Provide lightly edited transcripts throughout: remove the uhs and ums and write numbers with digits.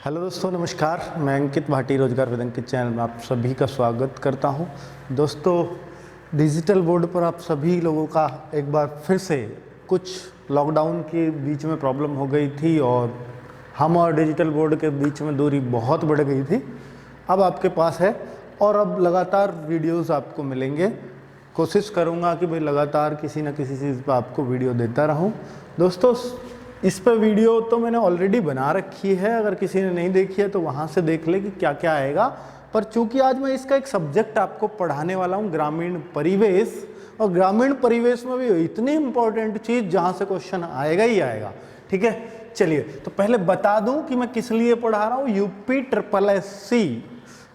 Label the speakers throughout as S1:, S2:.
S1: Hello दोस्तों, नमस्कार। मैं अंकित भाटी, रोजगार विद अंकित चैनल में आप सभी का स्वागत करता हूं। दोस्तों, डिजिटल बोर्ड पर आप सभी लोगों का एक बार फिर से कुछ लॉकडाउन के बीच में प्रॉब्लम हो गई थी और हम और डिजिटल बोर्ड के बीच में दूरी बहुत बढ़ गई थी। अब आपके पास है और अब लगातार वीडियोस आपको मिलेंगे। कोशिश करूँगा कि भाई लगातार किसी न किसी चीज़ पर आपको वीडियो देता रहूँ। दोस्तों, इस पर वीडियो तो मैंने ऑलरेडी बना रखी है, अगर किसी ने नहीं देखी है तो वहाँ से देख ले कि क्या क्या आएगा। पर चूंकि आज मैं इसका एक सब्जेक्ट आपको पढ़ाने वाला हूँ, ग्रामीण परिवेश, और ग्रामीण परिवेश में भी इतनी इम्पोर्टेंट चीज़ जहाँ से क्वेश्चन आएगा ही आएगा। ठीक है, चलिए तो पहले बता दूँ कि मैं किस लिए पढ़ा रहा हूँ। UPSSC,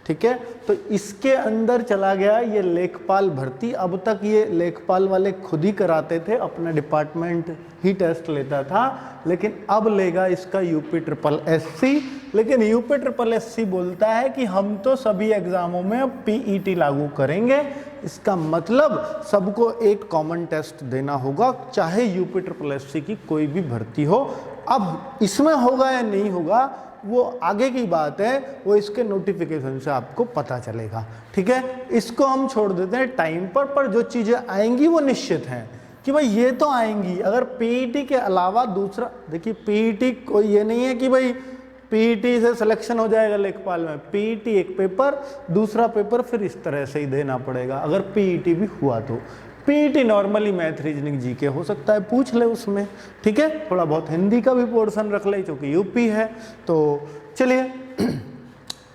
S1: ठीक है, तो इसके अंदर चला गया ये लेखपाल भर्ती। अब तक ये लेखपाल वाले खुद ही कराते थे, अपना डिपार्टमेंट ही टेस्ट लेता था, लेकिन अब लेगा इसका UPSSC। लेकिन UPSSC बोलता है कि हम तो सभी एग्जामों में अब PET लागू करेंगे। इसका मतलब सबको एक कॉमन टेस्ट देना होगा, चाहे UPSSC की कोई भी भर्ती हो। अब इसमें होगा या नहीं होगा वो आगे की बात है, वो इसके नोटिफिकेशन से आपको पता चलेगा। ठीक है, इसको हम छोड़ देते हैं टाइम पर जो चीज़ें आएंगी वो निश्चित हैं कि भाई ये तो आएंगी। अगर PET के अलावा दूसरा, देखिए PET कोई ये नहीं है कि भाई PET से सिलेक्शन हो जाएगा लेखपाल में। PET एक पेपर, दूसरा पेपर फिर इस तरह से ही देना पड़ेगा अगर PET भी हुआ तो। PET normally math, reasoning, GK हो सकता है, पूछ ले उसमें। ठीक है, थोड़ा बहुत हिंदी का भी पोर्शन रख ले क्योंकि यूपी है। तो चलिए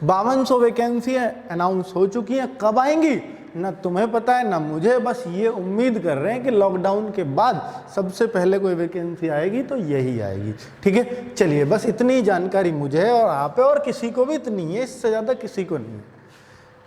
S1: 5200 वैकेंसी है, अनाउंस हो चुकी हैं। कब आएंगी ना तुम्हें पता है ना मुझे, बस ये उम्मीद कर रहे हैं कि लॉकडाउन के बाद सबसे पहले कोई वैकेंसी आएगी तो यही आएगी। ठीक है, चलिए बस इतनी जानकारी मुझे है और आप है, और किसी को भी इतनी है, इससे ज़्यादा किसी को नहीं है।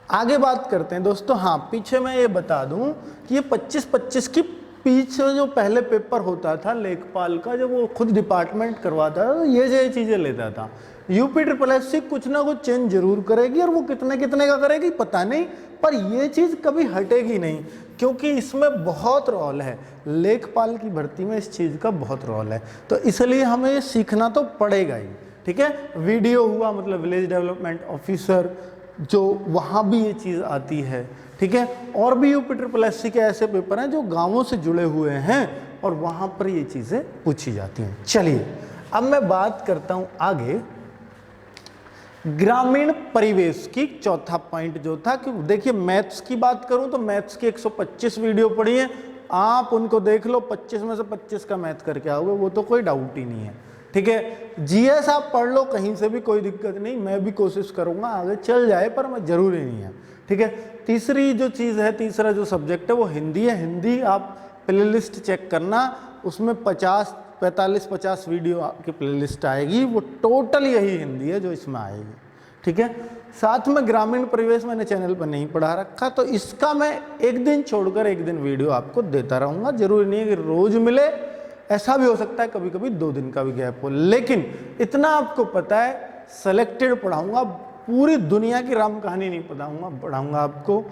S1: आगे बात करते हैं दोस्तों। हाँ, पीछे मैं ये बता दूं कि ये 25-25 की पीछे जो पहले पेपर होता था लेखपाल का, जब वो खुद डिपार्टमेंट करवाता था तो ये चीज़ें लेता था। UPSSC कुछ ना कुछ चेंज जरूर करेगी, और वो कितने कितने का करेगी पता नहीं, पर ये चीज़ कभी हटेगी नहीं, क्योंकि इसमें बहुत रोल है। लेखपाल की भर्ती में इस चीज़ का बहुत रोल है, तो इसलिए हमें ये सीखना तो पड़ेगा ही। ठीक है, वीडियो हुआ मतलब विलेज डेवलपमेंट ऑफिसर, जो वहाँ भी ये चीज़ आती है। ठीक है, और भी UPSSC के ऐसे पेपर हैं जो गांवों से जुड़े हुए हैं और वहाँ पर ये चीज़ें पूछी जाती हैं। चलिए अब मैं बात करता हूँ आगे ग्रामीण परिवेश की। चौथा पॉइंट जो था कि देखिए, मैथ्स की बात करूँ तो मैथ्स की 125 वीडियो पड़ी है, आप उनको देख लो, 25 में से 25 का मैथ करके आओगे, वो तो कोई डाउट ही नहीं है। ठीक है, GS आप पढ़ लो कहीं से भी, कोई दिक्कत नहीं, मैं भी कोशिश करूंगा आगे चल जाए, पर मैं जरूरी नहीं है। ठीक है, तीसरी जो चीज़ है, तीसरा जो सब्जेक्ट है वो हिंदी है। हिंदी आप प्लेलिस्ट चेक करना, उसमें 45-50 वीडियो की प्लेलिस्ट आएगी, वो टोटल यही हिंदी है जो इसमें आएगी। ठीक है, साथ में ग्रामीण परिवेश मैंने चैनल पर नहीं पढ़ा रखा, तो इसका मैं एक दिन छोड़कर एक दिन वीडियो आपको देता रहूँगा। जरूरी नहीं है कि रोज़ मिले, ऐसा भी हो सकता है कभी कभी 2 दिन का भी गैप हो, लेकिन इतना आपको पता है सेलेक्टेड पढ़ाऊंगा। पूरी दुनिया की राम कहानी नहीं पढ़ाऊंगा आपको।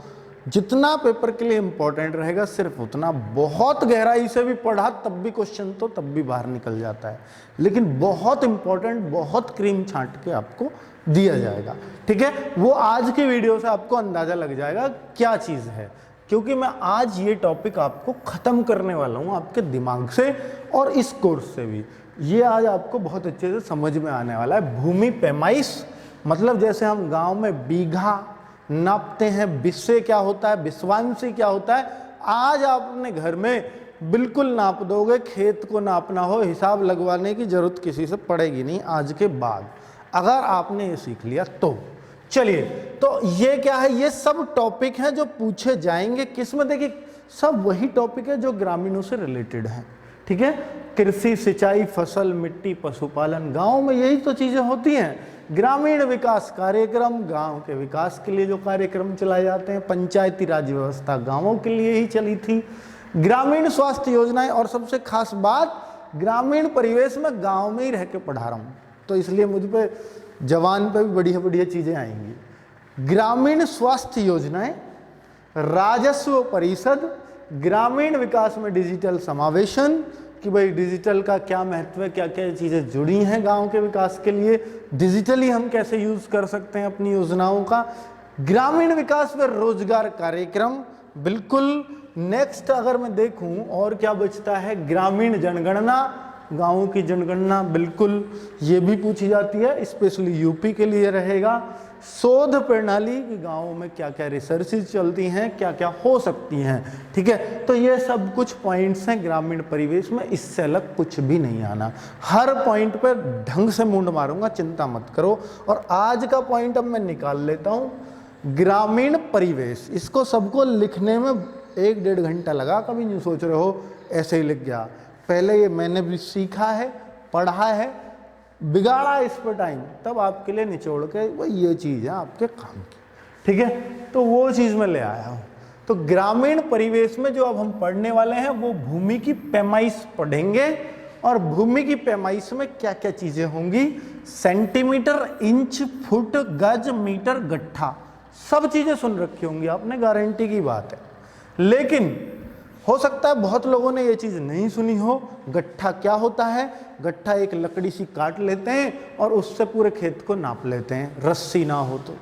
S1: जितना पेपर के लिए इंपॉर्टेंट रहेगा सिर्फ उतना। बहुत गहराई से भी पढ़ा तब भी क्वेश्चन तो तब भी बाहर निकल जाता है, लेकिन बहुत इंपॉर्टेंट, बहुत क्रीम छांट के आपको दिया जाएगा। ठीक है, वो आज की वीडियो से आपको अंदाजा लग जाएगा क्या चीज़ है, क्योंकि मैं आज ये टॉपिक आपको ख़त्म करने वाला हूँ आपके दिमाग से और इस कोर्स से भी। ये आज आपको बहुत अच्छे से समझ में आने वाला है। भूमि पैमाइश मतलब जैसे हम गांव में बीघा नापते हैं, बिस्से क्या होता है, बिस्वांशी क्या होता है, आज आप अपने घर में बिल्कुल नाप दोगे। खेत को नापना हो, हिसाब लगवाने की जरूरत किसी से पड़ेगी नहीं आज के बाद, अगर आपने ये सीख लिया तो। चलिए, तो ये क्या है, ये सब टॉपिक हैं जो पूछे जाएंगे। किसमें देखिए, सब वही टॉपिक है जो ग्रामीणों से रिलेटेड है। ठीक है, कृषि, सिंचाई, फसल, मिट्टी, पशुपालन, गांव में यही तो चीजें होती हैं। ग्रामीण विकास कार्यक्रम, गांव के विकास के लिए जो कार्यक्रम चलाए जाते हैं। पंचायती राज व्यवस्था गांवों के लिए ही चली थी। ग्रामीण स्वास्थ्य योजनाएं, और सबसे खास बात, ग्रामीण परिवेश में गांव में ही रह के पढ़ा रहा हूँ, तो इसलिए मुझ पे जवान पे भी बढ़िया बढ़िया चीजें आएंगी। ग्रामीण स्वास्थ्य योजनाएं, राजस्व परिषद, ग्रामीण विकास में डिजिटल समावेशन, कि भाई डिजिटल का क्या महत्व है, क्या क्या चीज़ें जुड़ी हैं गांव के विकास के लिए, डिजिटली हम कैसे यूज़ कर सकते हैं अपनी योजनाओं का। ग्रामीण विकास व रोजगार कार्यक्रम, बिल्कुल। नेक्स्ट अगर मैं देखूं और क्या बचता है, ग्रामीण जनगणना, गाँवों की जनगणना, बिल्कुल ये भी पूछी जाती है, स्पेशली यूपी के लिए रहेगा। शोध प्रणाली की गाँवों में क्या क्या रिसर्चेज चलती हैं, क्या क्या हो सकती हैं, ठीक है। तो ये सब कुछ पॉइंट्स हैं ग्रामीण परिवेश में, इससे अलग कुछ भी नहीं आना। हर पॉइंट पर ढंग से मुंड मारूंगा, चिंता मत करो। और आज का पॉइंट अब मैं निकाल लेता हूँ, ग्रामीण परिवेश। इसको सबको लिखने में 1-1.5 घंटा लगा, कभी नहीं सोच रहे हो ऐसे ही लिख गया। पहले ये मैंने भी सीखा है, पढ़ा है, बिगाड़ा इस पर टाइम, तब आपके लिए निचोड़ के वो ये चीज़ है आपके काम की, ठीक है। तो वो चीज़ मैं ले आया हूँ। तो ग्रामीण परिवेश में जो अब हम पढ़ने वाले हैं वो भूमि की पैमाइश पढ़ेंगे। और भूमि की पैमाइश में क्या क्या चीज़ें होंगी, सेंटीमीटर, इंच, फुट, गज, मीटर, गट्ठा, सब चीज़ें सुन रखी होंगी आपने, गारंटी की बात है। लेकिन हो सकता है बहुत लोगों ने ये चीज़ नहीं सुनी हो। गट्ठा क्या होता है? गट्ठा एक लकड़ी सी काट लेते हैं और उससे पूरे खेत को नाप लेते हैं, रस्सी ना हो तो,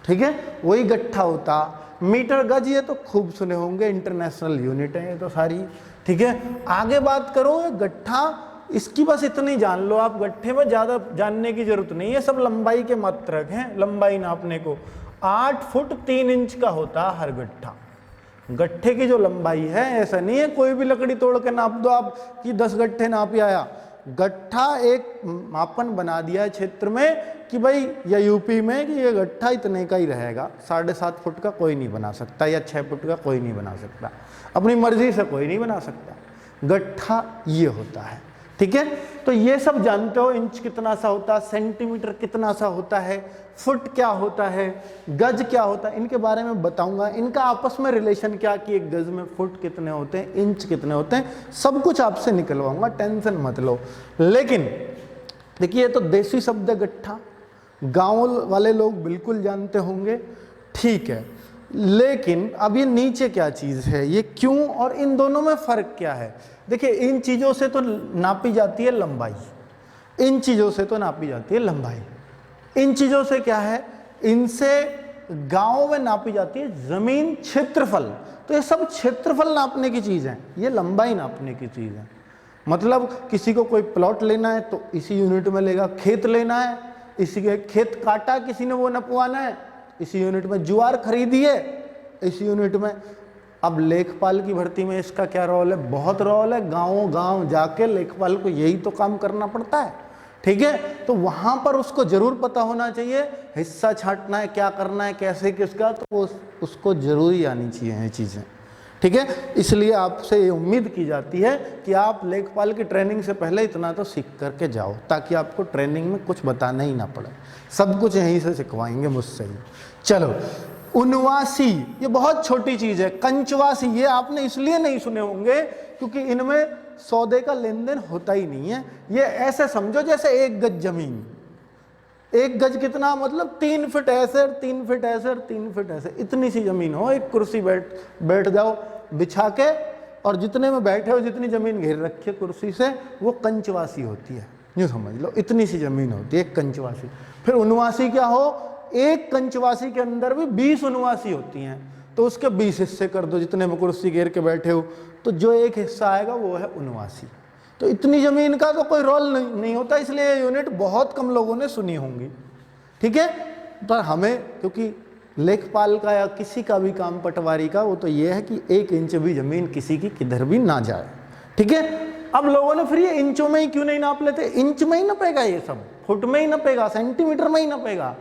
S1: ठीक है, वही गट्ठा होता। मीटर, गज ये तो खूब सुने होंगे, इंटरनेशनल यूनिट है ये तो सारी, ठीक है। आगे बात करो गट्ठा, इसकी बस इतनी जान लो आप, गट्ठे में ज़्यादा जानने की जरूरत नहीं है, सब लंबाई के मात्रक हैं। लंबाई नापने को 8 फुट 3 इंच का होता है हर गट्ठा। गट्ठे की जो लंबाई है, ऐसा नहीं है कोई भी लकड़ी तोड़ के नाप दो आप कि 10 गट्ठे नाप आया। गट्ठा एक मापन बना दिया है क्षेत्र में कि भाई, या यूपी में, कि ये गट्ठा इतने का ही रहेगा, 7.5 फुट का कोई नहीं बना सकता, या 6 फुट का कोई नहीं बना सकता, अपनी मर्जी से कोई नहीं बना सकता। गट्ठा ये होता है, ठीक है। तो ये सब जानते हो, इंच कितना सा होता है, सेंटीमीटर कितना सा होता है, फुट क्या होता है, गज क्या होता है, इनके बारे में बताऊंगा। इनका आपस में रिलेशन क्या, कि एक गज में फुट कितने होते हैं, इंच कितने होते हैं, सब कुछ आपसे निकलवाऊंगा, टेंशन मत लो। लेकिन देखिए, ये तो देसी शब्द है गट्ठा, गाँव वाले लोग बिल्कुल जानते होंगे, ठीक है। लेकिन अब ये नीचे क्या चीज़ है, ये क्यों, और इन दोनों में फ़र्क क्या है। देखिए, इन चीज़ों से तो नापी जाती है लंबाई, इन चीज़ों से तो नापी जाती है लंबाई, इन चीज़ों से क्या है, इनसे गाँव में नापी जाती है ज़मीन, क्षेत्रफल। तो ये सब क्षेत्रफल नापने की चीज़ है, ये लंबाई नापने की चीज़ है। मतलब किसी को कोई प्लॉट लेना है तो इसी यूनिट में लेगा, खेत लेना है, इसी के खेत काटा किसी ने, वो नपवाना है, इसी यूनिट में, ज्वार खरीदी है, इसी यूनिट में। अब लेखपाल की भर्ती में इसका क्या रोल है, बहुत रोल है। गाँव जाके लेखपाल को यही तो काम करना पड़ता है, ठीक है। तो वहाँ पर उसको जरूर पता होना चाहिए, हिस्सा छांटना है, क्या करना है, कैसे, किसका, तो उसको जरूरी आनी चाहिए ये चीज़ें, ठीक है। इसलिए आपसे ये उम्मीद की जाती है कि आप लेखपाल की ट्रेनिंग से पहले इतना तो सीख करके जाओ, ताकि आपको ट्रेनिंग में कुछ बताना ही ना पड़े, सब कुछ यहीं से सिखवाएंगे मुझसे ही। चलो, उनवासी, ये बहुत छोटी चीज़ है। कंचवासी, ये आपने इसलिए नहीं सुने होंगे क्योंकि इनमें सौदे का लेन देन होता ही नहीं है। ये ऐसे समझो जैसे 1 गज जमीन, 1 गज कितना, मतलब 3 फीट ऐसे, 3 फीट ऐसे, 3 फीट ऐसे, इतनी सी जमीन हो, एक कुर्सी बैठ जाओ बिछा के, और जितने में बैठे हो, जितनी जमीन घेर रखी है कुर्सी से, वो कंचवासी होती है, यूँ समझ लो, इतनी सी जमीन होती है एक कंचवासी। फिर उनवासी क्या हो, एक कंचवासी के अंदर भी 20 उनवासी होती हैं, तो उसके 20 हिस्से कर दो, जितने में कुर्सी घेर के बैठे हो, तो जो एक हिस्सा आएगा वो है उनवासी। तो इतनी जमीन का तो कोई रोल नहीं होता, इसलिए ये यूनिट बहुत कम लोगों ने सुनी होंगी, ठीक है। पर हमें, क्योंकि लेखपाल का या किसी का भी काम, पटवारी का, वो तो ये है कि 1 इंच भी जमीन किसी की किधर भी ना जाए, ठीक है। अब लोगों ने फिर ये इंचों में ही क्यों नहीं नाप लेते, इंच में ही नपेगा ये सब, फुट में ही नपेगा, सेंटीमीटर में ही नपेगा,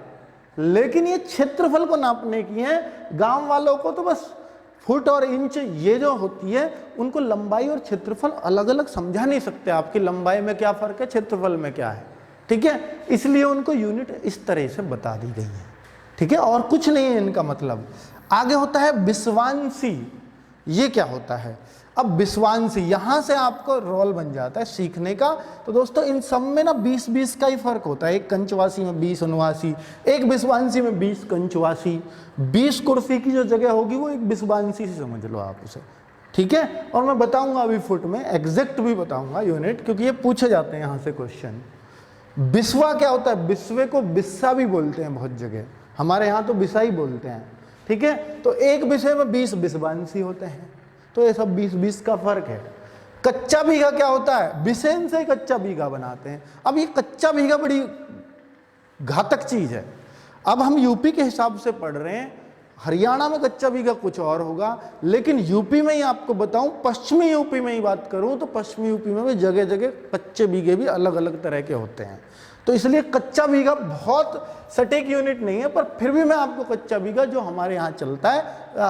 S1: लेकिन ये क्षेत्रफल को नापने की है। गांव वालों को तो बस फुट और इंच ये जो होती है, उनको लंबाई और क्षेत्रफल अलग अलग समझा नहीं सकते, आपकी लंबाई में क्या फर्क है, क्षेत्रफल में क्या है, ठीक है। इसलिए उनको यूनिट इस तरह से बता दी गई है, ठीक है, और कुछ नहीं है इनका मतलब। आगे होता है विश्वांसी, ये क्या होता है। अब विश्वांसी, यहां से आपको रोल बन जाता है सीखने का। तो दोस्तों, इन सब में ना 20-20 का ही फर्क होता है, एक कंचवासी में 20 उनवासी, एक विश्वांसी में 20 कंचवासी, 20 कुर्सी की जो जगह होगी वो एक विश्वांसी से समझ लो आप उसे, ठीक है। और मैं बताऊंगा अभी फुट में, एग्जैक्ट भी बताऊंगा यूनिट, क्योंकि ये पूछे जाते हैं यहाँ से क्वेश्चन। बिस्वा क्या होता है? बिस्वे को बिस्सा भी बोलते हैं बहुत जगह, हमारे यहाँ तो बिसा ही बोलते हैं, ठीक है। तो एक बिस्वे में 20 बिस्वांसी होते हैं, तो ये सब 20-20 का फर्क है। कच्चा बीघा क्या होता है? बिसेन से कच्चा बीघा बनाते हैं। अब ये कच्चा बीघा बड़ी घातक चीज है। अब हम यूपी के हिसाब से पढ़ रहे हैं, हरियाणा में कच्चा बीघा कुछ और होगा, लेकिन यूपी में ही आपको बताऊं, पश्चिमी यूपी में ही बात करूं तो पश्चिमी यूपी में भी जगह जगह कच्चे बीघे भी अलग अलग तरह के होते हैं। तो इसलिए कच्चा बीघा बहुत सटीक यूनिट नहीं है, पर फिर भी मैं आपको कच्चा बीघा जो हमारे यहाँ चलता है,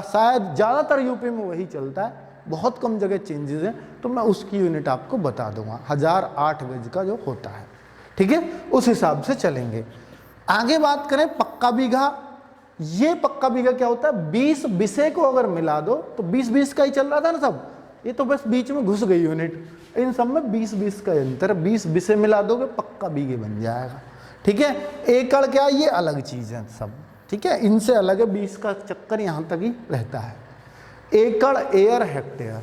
S1: शायद ज़्यादातर यूपी में वही चलता है, बहुत कम जगह चेंजेस हैं, तो मैं उसकी यूनिट आपको बता दूंगा। 1008 गज का जो होता है, ठीक है, उस हिसाब से चलेंगे। आगे बात करें पक्का बीघा। ये पक्का बीघा क्या होता है? 20 बिसे को अगर मिला दो तो 20-20 का ही चल रहा था ना सब, ये तो बस बीच में घुस गई यूनिट, इन सब में 20-20 का अंतर, 20 बिसे मिला दोगे पक्का बीघे बन जाएगा, ठीक है। एकड़ क्या, ये अलग चीज है सब, ठीक है, इनसे अलग है, 20 का चक्कर यहाँ तक ही रहता है। एकड़, एयर, हेक्टेयर,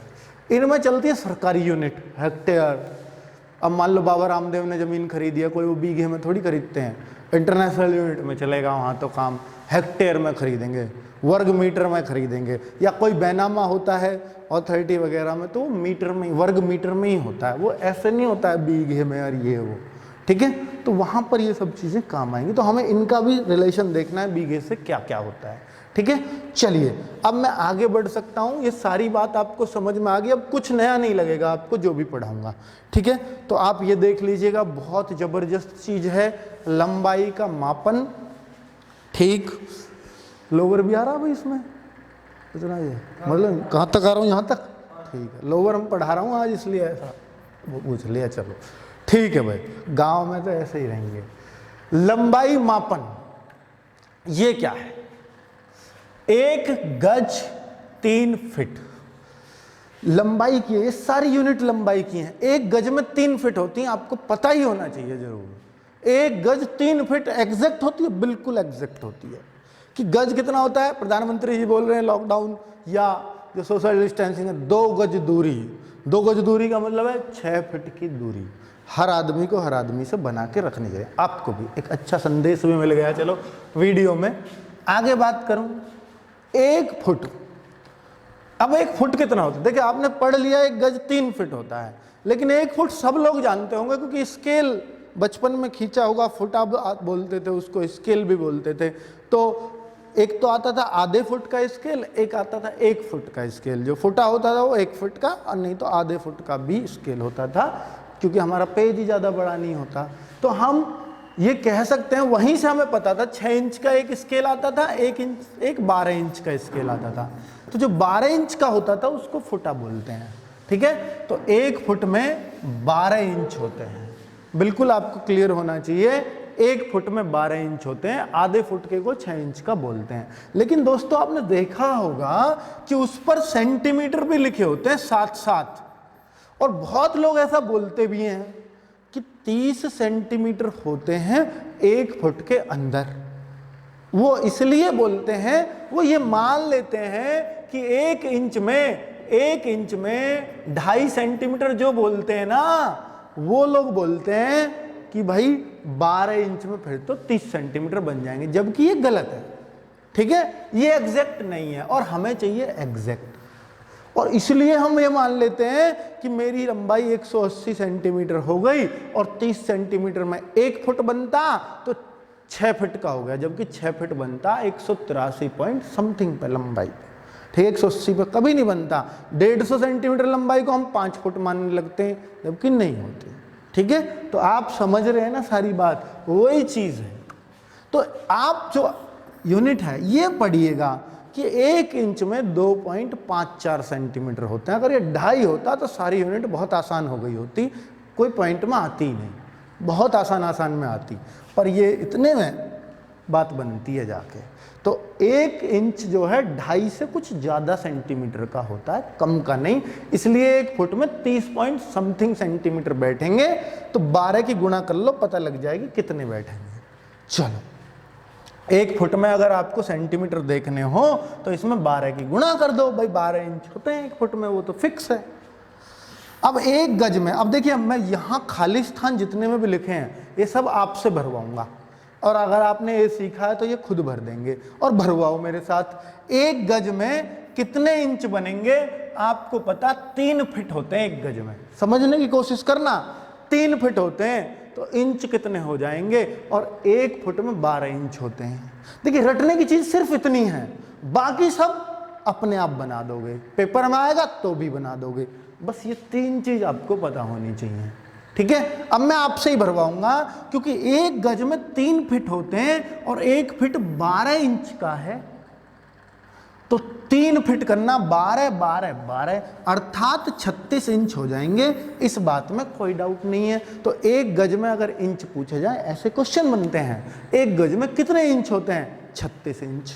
S1: इनमें चलती है सरकारी यूनिट हेक्टेयर। अब मान लो बाबा रामदेव ने जमीन खरीदी है, कोई वो बीघे में थोड़ी खरीदते हैं, इंटरनेशनल यूनिट में चलेगा वहाँ तो काम, हेक्टेयर में खरीदेंगे, वर्ग मीटर में खरीदेंगे, या कोई बैनामा होता है अथॉरिटी वगैरह में तो मीटर में, वर्ग मीटर में ही होता है, वो ऐसे नहीं होता है बीघे में और ये वो, ठीक है। तो वहाँ पर ये सब चीज़ें काम आएंगी, तो हमें इनका भी रिलेशन देखना है बीघे से क्या क्या होता है, ठीक है। चलिए अब मैं आगे बढ़ सकता हूँ, ये सारी बात आपको समझ में आ गई, अब कुछ नया नहीं लगेगा आपको जो भी पढ़ाऊंगा, ठीक है। तो आप ये देख लीजिएगा, बहुत ज़बरदस्त चीज़ है, लंबाई का मापन, ठीक। लोअर भी आ रहा है भाई इसमें, इतना ये मतलब कहाँ तक आ रहा हूँ? यहाँ तक, ठीक है। लोअर हम पढ़ा रहा हूँ आज, इसलिए ऐसा वो पूछ लिया, चलो ठीक है भाई, गांव में तो ऐसे ही रहेंगे। लंबाई मापन ये क्या है? 1 गज 3 फीट लंबाई की है, ये सारी यूनिट लंबाई की हैं। 1 गज में 3 फीट होती हैं, आपको पता ही होना चाहिए जरूर। 1 गज 3 फीट एग्जैक्ट होती है, बिल्कुल एग्जैक्ट होती है। कि गज कितना होता है? प्रधानमंत्री जी बोल रहे हैं लॉकडाउन या जो सोशल डिस्टेंसिंग है, 2 गज दूरी। 2 गज दूरी का मतलब है 6 फीट की दूरी, हर आदमी को हर आदमी से बना के रखनी चाहिए। आपको भी एक अच्छा संदेश भी मिल गया। चलो वीडियो में आगे बात करूं, 1 फुट। अब 1 फुट कितना होता है? देखिए आपने पढ़ लिया 1 गज 3 फीट होता है, लेकिन 1 फुट सब लोग जानते होंगे क्योंकि स्केल बचपन में खींचा होगा, फुट आप बोलते थे उसको, स्केल भी बोलते थे। तो एक तो आता था आधे फुट का स्केल, एक आता था 1 फुट का स्केल। जो फुटा होता था वो 1 फुट का, और नहीं तो आधे फुट का भी स्केल होता था, क्योंकि हमारा पेज ही ज़्यादा बड़ा नहीं होता। तो हम ये कह सकते हैं, वहीं से हमें पता था 6 इंच का एक स्केल आता था, 1 12 इंच का स्केल आता था। तो जो 12 इंच का होता था उसको फुटा बोलते हैं, ठीक है। तो 1 फुट में 12 इंच होते हैं, बिल्कुल आपको क्लियर होना चाहिए। 1 फुट में 12 इंच होते हैं, आधे फुट के को 6 इंच का बोलते हैं। लेकिन दोस्तों आपने देखा होगा कि उस पर सेंटीमीटर भी लिखे होते हैं साथ साथ, और बहुत लोग ऐसा बोलते भी हैं कि 30 सेंटीमीटर होते हैं 1 फुट के अंदर। वो इसलिए बोलते हैं, वो ये मान लेते हैं कि 1 इंच में 2.5 सेंटीमीटर जो बोलते हैं ना, वो लोग बोलते हैं कि भाई 12 इंच में फिर तो 30 सेंटीमीटर बन जाएंगे, जबकि ये गलत है, ठीक है। ये एग्जैक्ट नहीं है और हमें चाहिए एग्जैक्ट, और इसलिए हम ये मान लेते हैं कि मेरी लंबाई 180 सेंटीमीटर हो गई और 30 सेंटीमीटर में 1 फुट बनता तो 6 फीट का हो गया, जबकि 6 फीट बनता 183 पॉइंट समथिंग पे लंबाई, ठीक है। 180 पे कभी नहीं बनता। 150 सेंटीमीटर लंबाई को हम 5 फुट मानने लगते हैं, जबकि नहीं होती, ठीक है। तो आप समझ रहे हैं ना सारी बात, वही चीज़ है। तो आप जो यूनिट है ये पढ़िएगा कि 1 इंच में 2.54 सेंटीमीटर होते हैं। अगर ये 2.5 होता तो सारी यूनिट बहुत आसान हो गई होती, कोई पॉइंट में आती ही नहीं, बहुत आसान में आती, पर ये इतने में बात बनती है जाके। तो 1 इंच जो है 2.5 से कुछ ज़्यादा सेंटीमीटर का होता है, कम का नहीं। इसलिए 1 फुट में 30 पॉइंट समथिंग सेंटीमीटर बैठेंगे, तो 12 की गुणा कर लो, पता लग जाएगी कितने बैठेंगे। चलो 1 फुट में अगर आपको सेंटीमीटर देखने हो तो इसमें 12 की गुणा कर दो भाई, 12 इंच होते हैं 1 फुट में, वो तो फिक्स है। अब 1 गज में, अब देखिए मैं यहाँ खाली स्थान जितने में भी लिखे हैं ये सब आपसे भरवाऊंगा, और अगर आपने ये सीखा है तो ये खुद भर देंगे, और भरवाओ मेरे साथ। 1 गज में कितने इंच बनेंगे आपको पता, 3 फीट होते हैं 1 गज में, समझने की कोशिश करना। 3 फीट होते हैं तो इंच कितने हो जाएंगे, और 1 फुट में 12 इंच होते हैं। देखिए रटने की चीज सिर्फ इतनी है, बाकी सब अपने आप बना दोगे, पेपर में आएगा तो भी बना दोगे, बस ये 3 चीज आपको पता होनी चाहिए, ठीक है। अब मैं आपसे ही भरवाऊंगा, क्योंकि 1 गज में 3 फीट होते हैं और 1 फीट 12 इंच का है, तो 3 फीट करना 12 12 12 अर्थात 36 इंच हो जाएंगे, इस बात में कोई डाउट नहीं है। तो 1 गज में अगर इंच पूछे जाए, ऐसे क्वेश्चन बनते हैं, 1 गज में कितने इंच होते हैं, 36 इंच।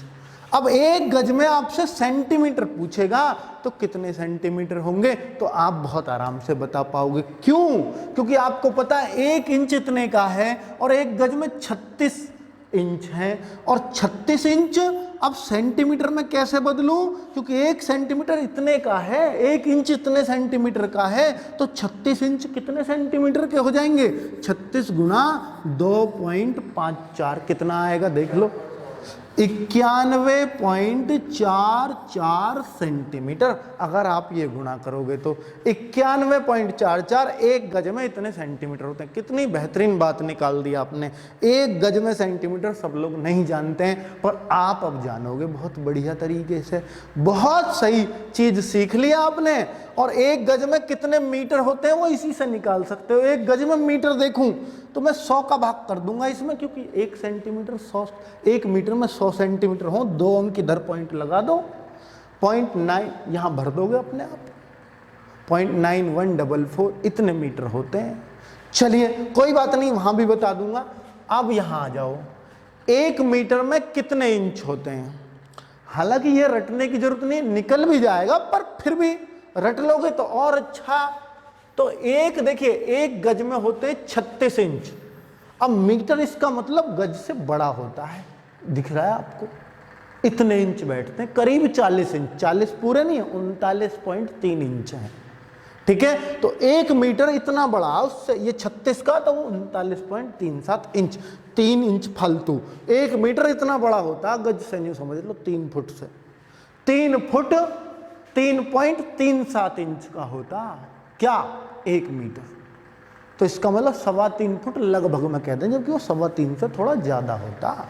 S1: अब 1 गज में आपसे सेंटीमीटर पूछेगा तो कितने सेंटीमीटर होंगे, तो आप बहुत आराम से बता पाओगे। क्यों? क्योंकि आपको पता है 1 इंच इतने का है और 1 गज में 36 इंच है, और 36 इंच अब सेंटीमीटर में कैसे बदलूं, क्योंकि 1 सेंटीमीटर इतने का है, 1 इंच इतने सेंटीमीटर का है, तो 36 इंच कितने सेंटीमीटर के हो जाएंगे, 36 गुना 2.54 कितना आएगा देख लो, 91.44 सेंटीमीटर। अगर आप ये गुणा करोगे तो 91.44 1 गज में इतने सेंटीमीटर होते हैं। कितनी बेहतरीन बात निकाल दी आपने। 1 गज में सेंटीमीटर सब लोग नहीं जानते हैं, पर आप अब जानोगे बहुत बढ़िया तरीके से। बहुत सही चीज सीख लिया आपने। और 1 गज में कितने मीटर होते हैं वो इसी से निकाल सकते हो। 1 गज में मीटर देखूं तो मैं 100 का भाग कर दूंगा इसमें, क्योंकि 1 सेंटीमीटर 100, 1 मीटर में 100 सेंटीमीटर हो, 2 अंक इधर पॉइंट लगा दो, 0.9 यहां भर दोगे अपने आप, 0.9144 इतने मीटर होते हैं। चलिए कोई बात नहीं, वहां भी बता दूंगा। अब यहां आ जाओ, 1 मीटर में कितने इंच होते हैं। हालांकि ये रटने की जरूरत नहीं, निकल भी जाएगा, पर फिर भी रट लोगे तो और अच्छा। तो देखिए 1 गज में होते हैं 36 इंच। अब मीटर इसका मतलब गज से बड़ा होता है, दिख रहा है आपको, इतने इंच बैठते हैं, करीब 40 इंच, 40 पूरे नहीं है, 39.3 इंच है, ठीक है। तो 1 मीटर इतना बड़ा, उससे ये 36 का तो 39.37 इंच, 3 इंच फालतू। 1 मीटर इतना बड़ा होता, गज से नहीं समझ लो, 3 फुट से, 3 फुट 3.37 इंच का होता क्या, 1 मीटर। तो इसका मतलब 3.25 फुट लगभग में कहते हैं, जबकि वो 3.25 से थोड़ा ज्यादा होता।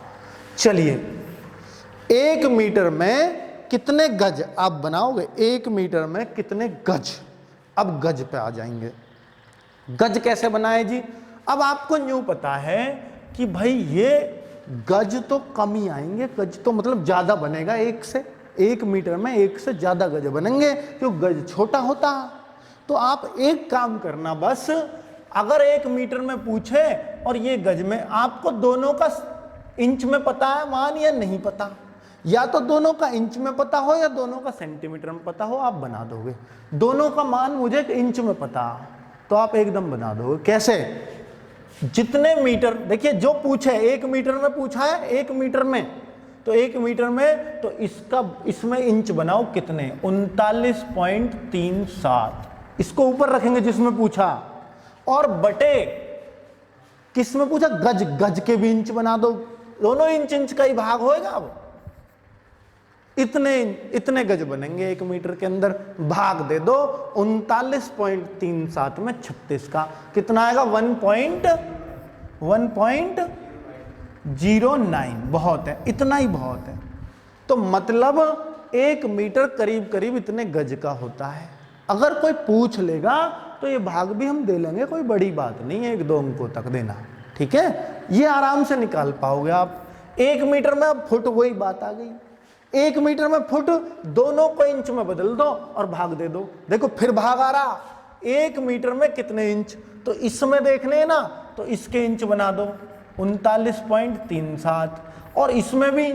S1: चलिए 1 मीटर में कितने गज आप बनाओगे, 1 मीटर में कितने गज। अब गज पे आ जाएंगे। गज कैसे बनाए जी। अब आपको यूं पता है कि भाई ये गज तो कम ही आएंगे, गज तो मतलब ज्यादा बनेगा 1 से, 1 मीटर में 1 से ज्यादा गज बनेंगे, क्यों गज छोटा होता। तो आप एक काम करना बस, अगर 1 मीटर में पूछे और ये गज में, आपको दोनों का इंच में पता है मान या नहीं पता, या तो दोनों का इंच में पता हो या दोनों का सेंटीमीटर में पता हो, आप बना दोगे। दोनों का मान मुझे इंच में पता तो आप एकदम बना दोगे। कैसे, जितने मीटर, देखिए जो पूछे 1 मीटर में पूछा है, 1 मीटर में, तो 1 मीटर में तो इसमें इंच बनाओ कितने, 39.37, इसको ऊपर रखेंगे जिसमें पूछा, और बटे किसमें पूछा, गज, गज के भी इंच बना दो, दोनों इंच इंच का ही भाग होएगा। अब इतने गज बनेंगे 1 मीटर के अंदर, भाग दे दो 39.37 में 36 का कितना आएगा, 1.09। बहुत है, इतना ही बहुत है। तो मतलब 1 मीटर करीब करीब इतने गज का होता है। अगर कोई पूछ लेगा तो ये भाग भी हम दे लेंगे, कोई बड़ी बात नहीं है, 1-2 अंकों तक देना, ठीक है। ये आराम से निकाल पाओगे आप। 1 मीटर में अब फुट, वही बात आ गई, 1 मीटर में फुट, दोनों को इंच में बदल दो और भाग दे दो। देखो फिर भाग आ रहा, 1 मीटर में कितने इंच, तो इसमें देखने हैं ना, तो इसके इंच बना दो 39.37, और इसमें भी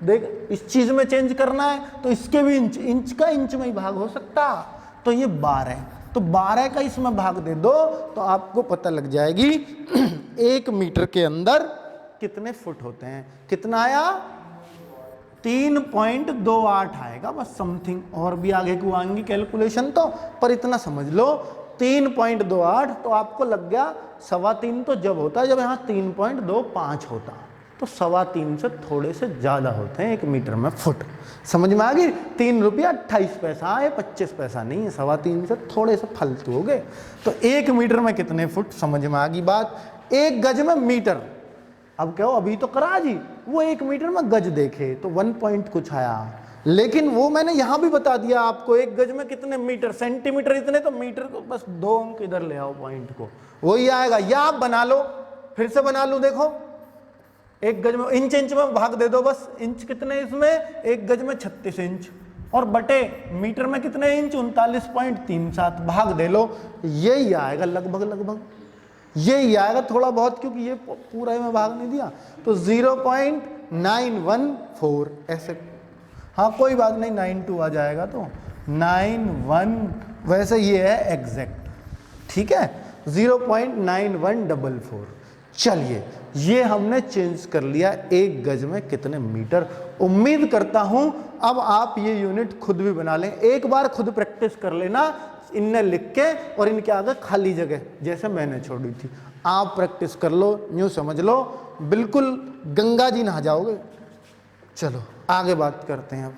S1: देख, इस चीज में चेंज करना है तो इसके भी इंच, इंच का इंच में ही भाग हो सकता, तो ये 12, तो 12 का इसमें भाग दे दो तो आपको पता लग जाएगी 1 मीटर के अंदर कितने फुट होते हैं? कितना आया? 3.28 आएगा बस, समथिंग। और भी आगे को आएंगी कैलकुलेशन तो, पर इतना समझ लो 3.28 तो आपको लग गया 3.25 तो जब होता है जब यहाँ 3.25 होता, तो 3.25 से थोड़े से ज़्यादा होते हैं 1 मीटर में फुट। समझ में आ गई? 3 रुपया 28 पैसा है, 25 पैसा नहीं है, 3.25 से थोड़े से फालतू हो गए। तो 1 मीटर में कितने फुट? समझ में आ गई बात। 1 गज में मीटर, अब क्या हो, अभी तो करा जी, वो 1 मीटर में गज देखे तो 1 पॉइंट कुछ आया, लेकिन वो मैंने यहां भी बता दिया आपको 1 गज में कितने मीटर, सेंटीमीटर इतने, तो मीटर को बस 2 अंक इधर ले आओ पॉइंट को, वही आएगा। या आप बना लो, फिर से बना लो, देखो 1 गज में इंच, इंच में भाग दे दो बस। इंच कितने इसमें? 1 गज में 36 इंच, और बटे मीटर में कितने इंच? 39.37, भाग दे लो, यही आएगा लगभग लगभग, यही आएगा थोड़ा बहुत, क्योंकि ये पूरा में भाग नहीं दिया, तो 0.914 ऐसे। हाँ कोई बात नहीं, 92 आ जाएगा तो 91, वैसे ये है एग्जैक्ट, ठीक है, 0.9144। चलिए ये हमने चेंज कर लिया 1 गज में कितने मीटर। उम्मीद करता हूं अब आप ये यूनिट खुद भी बना लें, एक बार खुद प्रैक्टिस कर लेना, इनने लिख के और इनके आगे खाली जगह जैसे मैंने छोड़ी थी, आप प्रैक्टिस कर लो, यूं समझ लो बिल्कुल गंगा जी नहा जाओगे। चलो आगे बात करते हैं। अब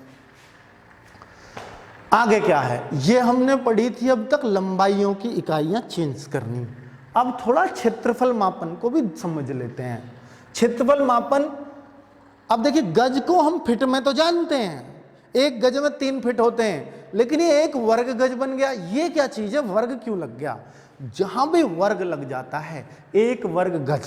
S1: आगे क्या है, ये हमने पढ़ी थी अब तक लंबाइयों की इकाइयां चेंज करनी। अब थोड़ा क्षेत्रफल मापन को भी समझ लेते हैं। क्षेत्रफल मापन, अब देखिए गज को हम फिट में तो जानते हैं, 1 गज में 3 फिट होते हैं, लेकिन ये 1 वर्ग गज बन गया, ये क्या चीज है? वर्ग क्यों लग गया? जहां भी वर्ग लग जाता है, 1 वर्ग गज,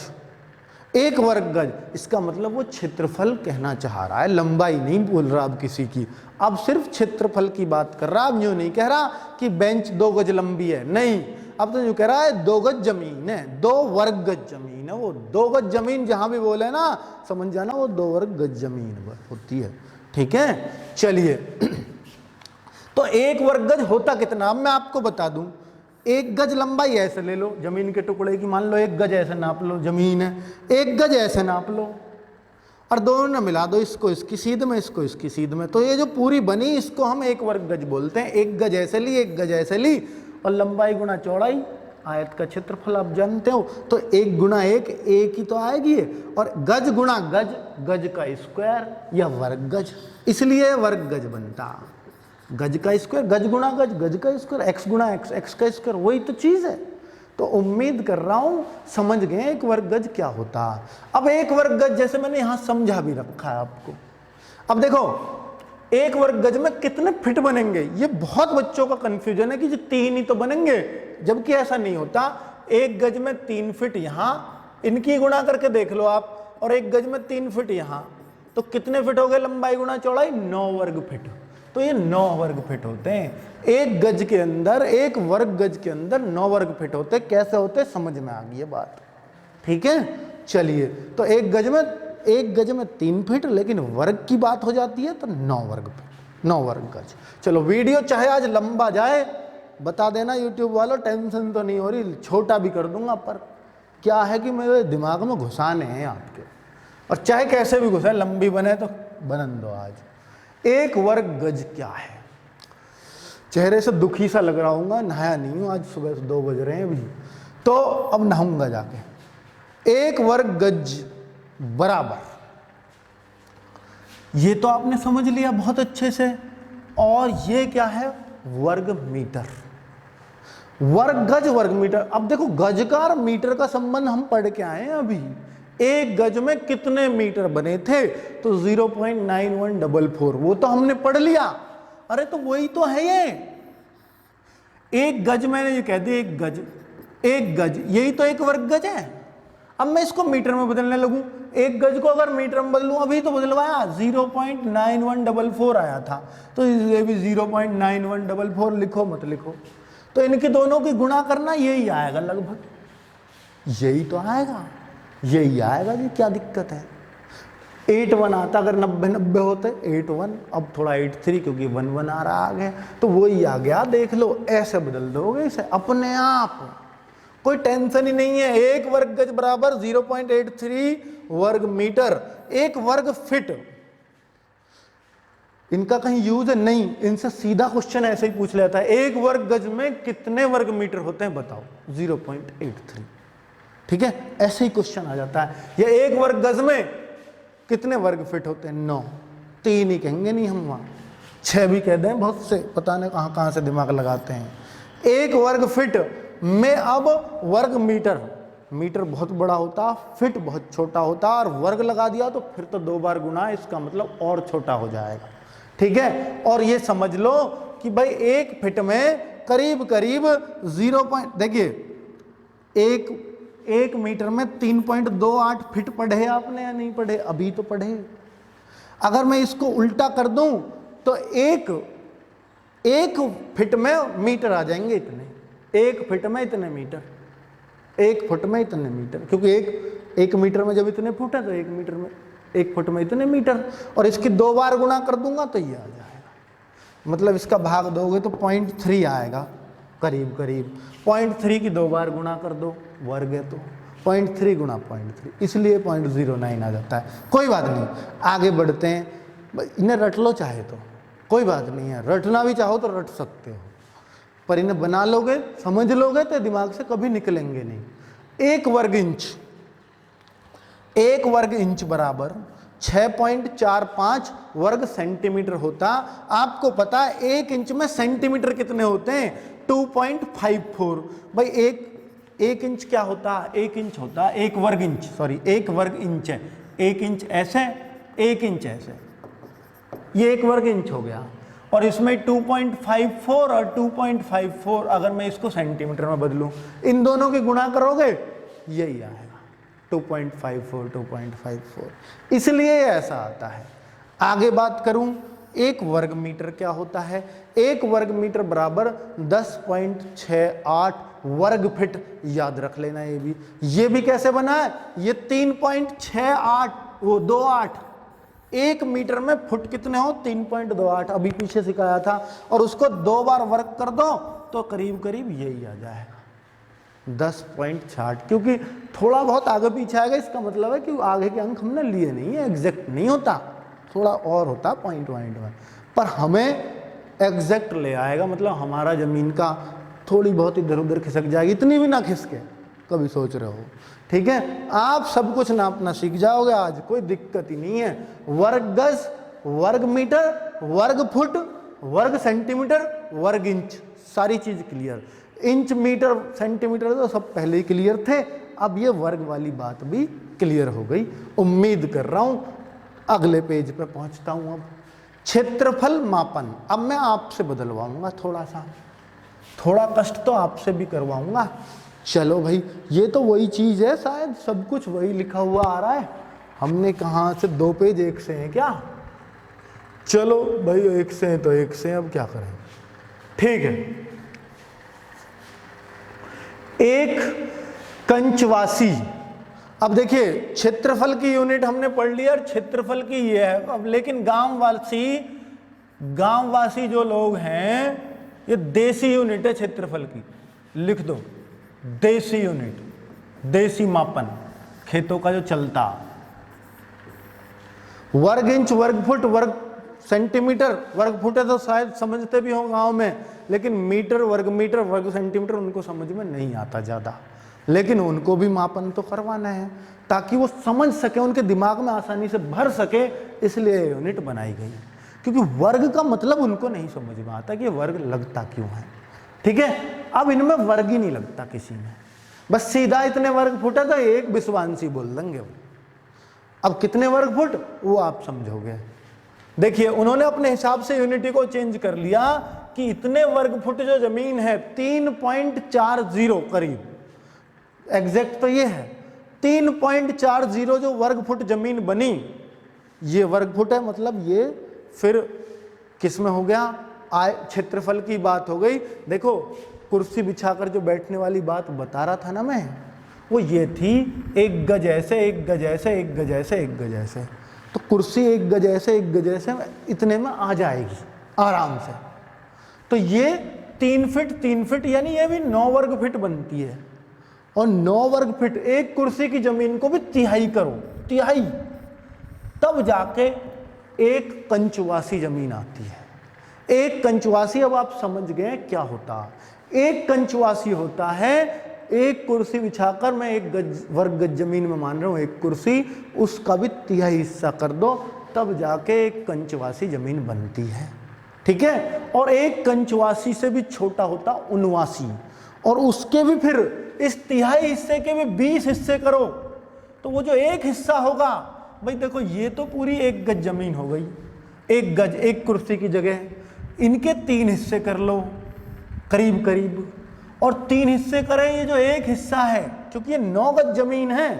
S1: 1 वर्ग गज, इसका मतलब वो क्षेत्रफल कहना चाह रहा है, लंबाई नहीं बोल रहा अब किसी की, अब सिर्फ क्षेत्रफल की बात कर रहा। अब यूं नहीं कह रहा कि बेंच 2 गज लंबी है, नहीं, अब तो यूं कह रहा है 2 गज जमीन है, 2 वर्ग गज जमीन है, वो 2 गज जमीन जहां भी बोले ना समझ जाना वो 2 वर्ग गज जमीन होती है, ठीक है। चलिए तो 1 वर्ग गज होता कितना, अब मैं आपको बता दूं। 1 गज लंबाई ऐसे ले लो जमीन के टुकड़े की, मान लो 1 गज ऐसे नाप लो, जमीन है 1 गज ऐसे नाप लो, और दोनों ने मिला दो, इसको इसकी सीध में, इसको इसकी सीध में, तो ये जो पूरी बनी इसको हम 1 वर्ग गज बोलते हैं। 1 गज ऐसे ली, 1 गज ऐसे ली, और लंबाई गुणा चौड़ाई, आयत का क्षेत्रफल आप जानते हो, तो 1 गुणा 1, 1 ही तो आएगी, और गज गुणा गज, गज का स्क्वायर या वर्ग गज, इसलिए वर्ग गज बनता। गज का स्क्वायर, गज गुणा गज, गज का स्क्वायर, एक्स गुणा एक्स, एक्स का स्क्वायर, वही तो चीज है। तो उम्मीद कर रहा हूं समझ गए 1 वर्ग गज क्या होता। अब 1 वर्ग गज जैसे मैंने यहां समझा भी रखा है आपको। अब देखो 1 वर्ग गज में कितने फिट बनेंगे, ये बहुत बच्चों का कंफ्यूजन है कि जो 3 ही तो बनेंगे, जबकि ऐसा नहीं होता। 1 गज में 3 फिट यहां, इनकी गुणा करके देख लो आप, और 1 गज में 3 फिट यहां, तो कितने फिट हो गए लंबाई गुणा चौड़ाई? 9 वर्ग फिट। तो ये 9 वर्ग फिट होते हैं 1 गज के अंदर, 1 वर्ग गज के अंदर 9 वर्ग फिट होते। कैसे होते समझ में आ गई है बात, ठीक है। चलिए तो 1 गज में 3 फिट, लेकिन वर्ग की बात हो जाती है तो 9 वर्ग फिट, 9 वर्ग गज। चलो वीडियो चाहे आज लंबा जाए, बता देना यूट्यूब वालों, टेंशन तो नहीं हो रही, छोटा भी कर दूंगा, पर क्या है कि मेरे दिमाग में घुसाने हैं आपके, और चाहे कैसे भी घुसाए, लंबी बने तो बनन दो। आज 1 वर्ग गज क्या है? चेहरे से दुखी सा लग रहा हूँ, नहाया नहीं हूँ आज, सुबह से 2 बज रहे हैं अभी, तो अब नहाऊंगा जाके। 1 वर्ग गज बराबर, ये तो आपने समझ लिया बहुत अच्छे से, और ये क्या है? वर्ग मीटर। वर्ग गज वर्ग मीटर। अब देखो गज का और मीटर का संबंध हम पढ़ के आए हैं अभी। 1 गज में कितने मीटर बने थे? तो 0.9144, वो तो हमने पढ़ लिया। अरे तो वही तो है ये 1 गज, मैंने ये कह दिया 1 गज, 1 गज यही तो 1 वर्ग गज है। अब मैं इसको मीटर में बदलने लगूं, 1 गज को अगर मीटर में बदलूं, अभी तो बदलवाया 0.9144 आया था, तो ये भी 0.9144 लिखो मत लिखो, तो इनकी दोनों की गुणा करना, यही आएगा लगभग, यही तो आएगा, यही आएगा जी, क्या दिक्कत है। 81 आता अगर 90 होते, 81, अब थोड़ा 83 क्योंकि 11 आ रहा आगे, तो वही आ गया, देख लो, ऐसे बदल दोगे इसे अपने आप, कोई टेंशन ही नहीं है। 1 वर्ग गज बराबर 0.83 वर्ग मीटर। 1 वर्ग फिट, इनका कहीं यूज है नहीं, इनसे सीधा क्वेश्चन ऐसे ही पूछ लेता है, 1 वर्ग गज में कितने वर्ग मीटर होते हैं बताओ, 0.83। ठीक है, ऐसे ही क्वेश्चन आ जाता है। या 1 वर्ग गज में कितने वर्ग फिट होते हैं, 9। 3 ही कहेंगे नहीं हम, वहां 6 भी कह दें, बहुत से पता नहीं कहां कहां से दिमाग लगाते हैं। 1 वर्ग फिट में अब वर्ग मीटर, मीटर बहुत बड़ा होता, फिट बहुत छोटा होता, और वर्ग लगा दिया तो फिर तो 2 बार गुना, इसका मतलब और छोटा हो जाएगा। ठीक है, और ये समझ लो कि भाई 1 फिट में करीब करीब 0 देखिए 1 मीटर में 3.28 फिट पढ़े आपने या नहीं पढ़े, अभी तो पढ़े। अगर मैं इसको उल्टा कर दूं तो एक फिट में मीटर आ जाएंगे इतने, 1 फिट में इतने मीटर, 1 फुट में इतने मीटर, क्योंकि एक मीटर में जब इतने फुट है तो 1 मीटर में 1 फुट में इतने मीटर, और इसकी 2 बार गुणा कर दूंगा तो ये आ जाएगा, मतलब इसका भाग दोगे तो 0.3 आएगा करीब करीब। 0.3 की 2 बार गुणा कर दो, वर्ग है तो 0.3 गुणा 0.3, इसलिए 0.09 आ जाता है। कोई बात नहीं, आगे बढ़ते हैं। इन्हें रट लो चाहे तो, कोई बात नहीं है, रटना भी चाहो तो रट सकते हो, पर इन्हें बना लोगे, समझ लोगे तो दिमाग से कभी निकलेंगे नहीं। 1 वर्ग इंच, 1 वर्ग इंच बराबर 6.45 वर्ग सेंटीमीटर होता। आपको पता है 1 इंच में सेंटीमीटर कितने होते हैं, 2.54। भाई एक इंच क्या होता है, 1 इंच होता है, 1 वर्ग इंच, सॉरी 1 वर्ग इंच है, 1 इंच ऐसे, 1 इंच ऐसे, ये 1 वर्ग इंच हो गया। और इसमें 2.54 और 2.54, अगर मैं इसको सेंटीमीटर में बदलूं, इन दोनों की गुणा करोगे यही आएगा 2.54, 2.54, इसलिए ऐसा आता है। आगे बात करूं, 1 वर्ग मीटर क्या होता है, 1 वर्ग मीटर बराबर 10.68 वर्ग फिट, याद रख लेना। ये भी कैसे बना है, ये 3.68 वो 28, 1 मीटर में फुट कितने हो, 3.28, अभी पीछे सिखाया था, और उसको 2 बार वर्ग कर दो तो करीब करीब यही आ जाएगा 10.60। क्योंकि थोड़ा बहुत आगे पीछे आएगा, इसका मतलब है कि आगे के अंक हमने लिए नहीं है, एग्जैक्ट नहीं होता, थोड़ा और होता पॉइंट में, पर हमें एग्जैक्ट ले आएगा, मतलब हमारा जमीन का थोड़ी बहुत इधर उधर खिसक जाएगी, इतनी भी ना खिसके, कभी सोच रहे हो। ठीक है, आप सब कुछ नापना सीख जाओगे आज, कोई दिक्कत ही नहीं है। वर्ग गज, वर्ग मीटर, वर्ग फुट, वर्ग सेंटीमीटर, वर्ग इंच, सारी चीज क्लियर। इंच मीटर सेंटीमीटर तो सब पहले ही क्लियर थे, अब ये वर्ग वाली बात भी क्लियर हो गई। उम्मीद कर रहा हूं अगले पेज पे पहुंचता हूं। अब क्षेत्रफल मापन, अब मैं आपसे बदलवाऊंगा, थोड़ा कष्ट तो आपसे भी करवाऊंगा। चलो भाई, ये तो वही चीज है, शायद सब कुछ वही लिखा हुआ आ रहा है, हमने कहाँ से 2 पेज एक से हैं क्या। चलो भाई, एक से हैं तो एक से हैं, अब क्या करें। ठीक है, एक कंचवासी, अब देखिए क्षेत्रफल की यूनिट हमने पढ़ लिया और क्षेत्रफल की ये है। अब लेकिन गांववासी जो लोग हैं, ये देसी यूनिट है क्षेत्रफल की, लिख दो देसी यूनिट, देसी मापन खेतों का जो चलता। वर्ग इंच, वर्ग फुट, वर्ग सेंटीमीटर, वर्ग फुट है तो शायद समझते भी हो गांव में, लेकिन मीटर, वर्ग सेंटीमीटर उनको समझ में नहीं आता ज्यादा, लेकिन उनको भी मापन तो करवाना है ताकि वो समझ सके, उनके दिमाग में आसानी से भर सके, इसलिए यूनिट बनाई गई। क्योंकि वर्ग का मतलब उनको नहीं समझ में आता कि वर्ग लगता क्यों है। ठीक है, अब इनमें वर्ग ही नहीं लगता किसी में, बस सीधा इतने वर्ग फुट है तो एक विश्वांसी बोल देंगे वो। अब कितने वर्ग फुट वो आप समझोगे। देखिए उन्होंने अपने हिसाब से यूनिटी को चेंज कर लिया कि इतने वर्ग फुट जो जमीन है 3.40 करीब, एग्जैक्ट तो ये है 3.40 जो वर्ग फुट जमीन बनी, ये वर्ग फुट है, मतलब ये फिर किस में हो गया, क्षेत्रफल की बात हो गई। देखो कुर्सी बिछाकर जो बैठने वाली बात बता रहा था ना मैं, वो ये थी 1 गज ऐसे, 1 गज ऐसे, 1 गज ऐसे, 1 गज ऐसे, तो कुर्सी 1 गज ऐसे, 1 गज ऐसे इतने में आ जाएगी आराम से। तो ये 3 फीट यानी ये भी 9 वर्ग फीट बनती है। और 9 वर्ग फीट एक कुर्सी की जमीन को भी तिहाई करो, तिहाई, तब जाके एक कंचवासी जमीन आती है। एक कंचवासी, अब आप समझ गए क्या होता। एक कंचवासी होता है, एक कुर्सी बिछाकर, मैं 1 गज वर्ग गज जमीन में मान रहा हूं एक कुर्सी, उसका भी तिहाई हिस्सा कर दो, तब जाके एक कंचवासी जमीन बनती है। ठीक है। और एक कंचवासी से भी छोटा होता उनवासी, और उसके भी फिर इस तिहाई हिस्से के भी 20 हिस्से करो, तो वो जो एक हिस्सा होगा, भाई देखो ये तो पूरी 1 गज जमीन हो गई, 1 गज एक कुर्सी की जगह, इनके 3 हिस्से कर लो करीब करीब, और 3 हिस्से करें ये जो एक हिस्सा है, क्योंकि ये 9 गज जमीन है।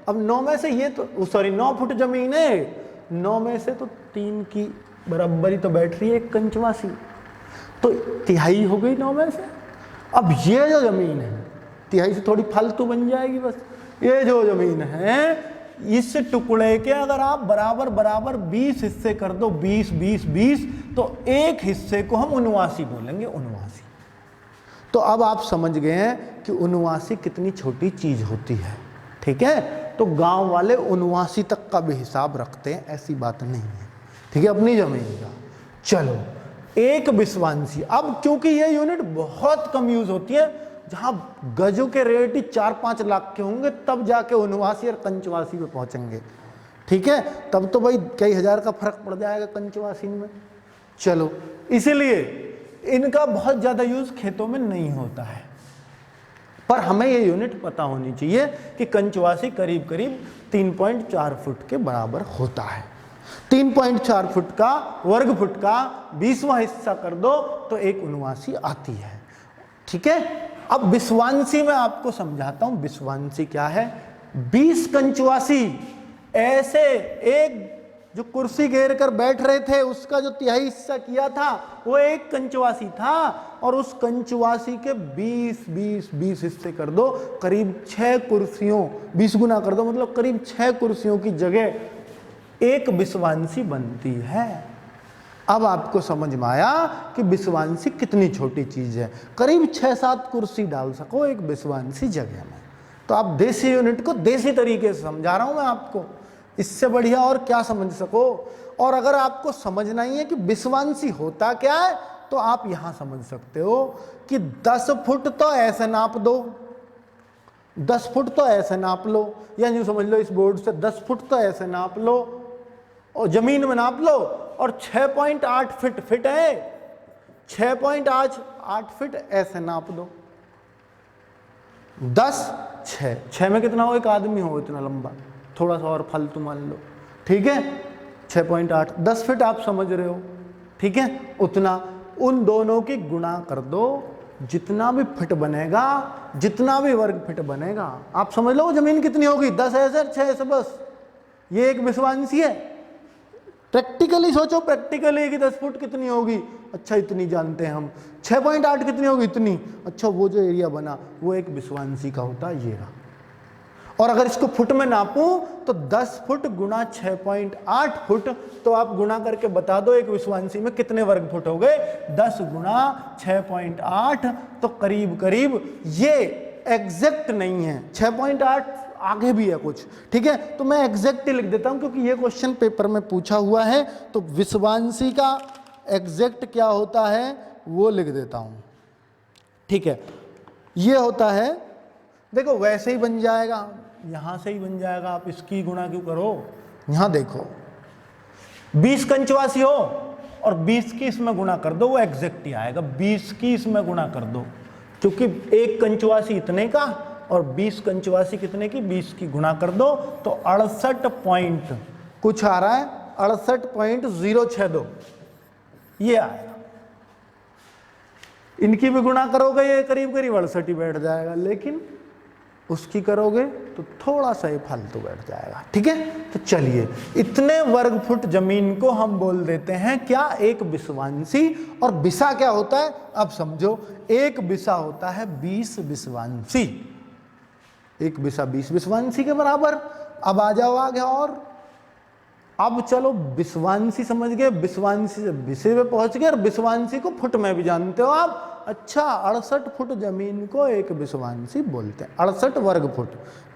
S1: अब 9 में से ये तो सॉरी 9 फुट जमीन है, 9 में से तो 3 की बराबरी तो बैठ रही है एक कंचवासी, तो तिहाई हो गई 9 में से। अब ये जो जमीन है तिहाई से थोड़ी फालतू बन जाएगी बस। ये जो जमीन है इस टुकड़े के अगर आप बराबर बराबर 20 हिस्से कर दो, 20 20 20, तो एक हिस्से को हम उनवासी बोलेंगे, उनवासी। तो अब आप समझ गए हैं कि उनवासी कितनी छोटी चीज होती है। ठीक है। तो गांव वाले उनवासी तक का भी हिसाब रखते हैं, ऐसी बात नहीं है। ठीक है, अपनी जमीन का। चलो, एक विश्वांसी। अब क्योंकि ये यूनिट बहुत कम यूज होती है, जहां गजों के रेट ही 4-5 लाख के होंगे, तब जाके उनवासी और कंचवासी पे पहुंचेंगे। ठीक है, तब तो भाई कई हजार का फर्क पड़ जाएगा कंचवासी में। चलो, इसीलिए इनका बहुत ज्यादा यूज खेतों में नहीं होता है, पर हमें ये यूनिट पता होनी चाहिए कि कंचवासी करीब करीब 3.4 फुट के बराबर होता है। 3.4 फुट का वर्ग फुट का 20वां हिस्सा कर दो तो एक उनवासी आती है। ठीक है। अब विश्वांसी मैं आपको समझाता हूं, विश्वांसी क्या है। 20 कंचवासी ऐसे, एक जो कुर्सी घेर कर बैठ रहे थे उसका जो तिहाई हिस्सा किया था वो एक कंचवासी था, और उस कंचवासी के 20 हिस्से कर दो, करीब 6 कुर्सियों, 20 गुना कर दो, मतलब करीब 6 कुर्सियों की जगह एक विश्वांसी बनती है। अब आपको समझ में आया कि विश्वांसी कितनी छोटी चीज है। करीब 6-7 कुर्सी डाल सको एक विश्वांसी जगह में। तो आप देसी यूनिट को देसी तरीके से समझा रहा हूं मैं आपको, इससे बढ़िया और क्या समझ सको। और अगर आपको समझना ही है कि विश्वांसी होता क्या है, तो आप यहां समझ सकते हो कि 10 फुट तो ऐसे नाप दो, 10 फुट तो ऐसे नाप लो, या यूं समझ लो इस बोर्ड से 10 फुट तो ऐसे नाप लो, और जमीन में नाप लो, और 6.8 फीट, फिट है 6.8 फीट ऐसे नाप दो। 10 6 में कितना हो, एक आदमी हो इतना लंबा, थोड़ा सा और फालतू मान लो। ठीक है, 6.8 10 फीट आप समझ रहे हो। ठीक है, उतना उन दोनों की गुणा कर दो, जितना भी फिट बनेगा, जितना भी वर्ग फिट बनेगा, आप समझ लो जमीन कितनी होगी। 10 ऐसे 6 ऐसे, बस ये एक विश्वांसी है। प्रैक्टिकली सोचो, प्रैक्टिकली कि 10 फुट कितनी होगी, अच्छा इतनी जानते हैं हम। 6.8 कितनी होगी, इतनी, अच्छा वो जो एरिया बना वो एक विश्वांसी का होता है, ये रहा। और अगर इसको फुट में नापूं तो 10 फुट गुणा 6.8 फुट, तो आप गुणा करके बता दो एक विश्वांसी में कितने वर्ग फुट हो गए। 10 गुणा 6.8, तो करीब करीब, ये एग्जैक्ट नहीं है, 6.8 आगे भी है कुछ। ठीक है, तो मैं एग्जैक्ट ही लिख देता हूं क्योंकि ये क्वेश्चन पेपर में पूछा हुआ है, तो विश्वांसी का एग्जैक्ट क्या होता है वो लिख देता हूं। ठीक है, ये होता है, देखो वैसे ही बन जाएगा, यहां से ही बन जाएगा, आप इसकी गुणा क्यों करो। यहां देखो 20 कंचवासी हो और 20 की इसमें गुणा कर दो, वो एग्जैक्ट ही आएगा। 20 की इसमें गुणा कर दो, क्योंकि एक कंचवासी इतने का और 20 कंचवासी कितने की, 20 की गुणा कर दो, तो 68 पॉइंट कुछ आ रहा है, 68.062 ये आएगा। इनकी भी गुणा करोगे ये करीब करीब 68 ही बैठ जाएगा, लेकिन उसकी करोगे तो थोड़ा सा ही फालतू बैठ जाएगा। ठीक है, तो चलिए इतने वर्ग फुट जमीन को हम बोल देते हैं क्या, एक विश्वांसी। और बिसा क्या होता है, अब समझो, एक बिसा होता है 20 विश्वांसी, एक बिसा 20 विश्वांसी के बराबर। अब आ जाओ आगे, और अब चलो विश्वांसी समझ गए, विश्वांसी से बिसे पे पहुंच गए, और विश्वांसी को फुट में भी जानते हो आप, अच्छा 68 फुट जमीन को एक विश्वांशी बोलते हैं। 68 वर्ग फुट,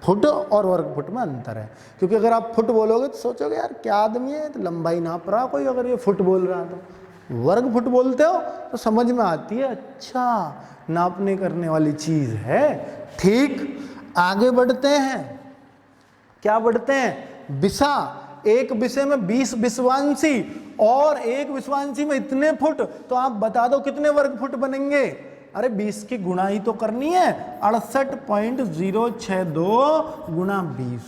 S1: फुट और वर्ग फुट में अंतर है, क्योंकि अगर आप फुट बोलोगे तो सोचोगे यार क्या आदमी है, तो लंबाई नाप रहा कोई, अगर ये फुट बोल रहा तो वर्ग फुट बोलते हो तो समझ में आती है, अच्छा नापने करने वाली चीज है। ठीक, आगे बढ़ते हैं, क्या बढ़ते हैं, विषा, एक विषय में 20 विश्वांशी और एक विश्वांशी में इतने फुट, तो आप बता दो कितने वर्ग फुट बनेंगे। अरे 20 की गुणा ही तो करनी है, 68.062 गुणा 20।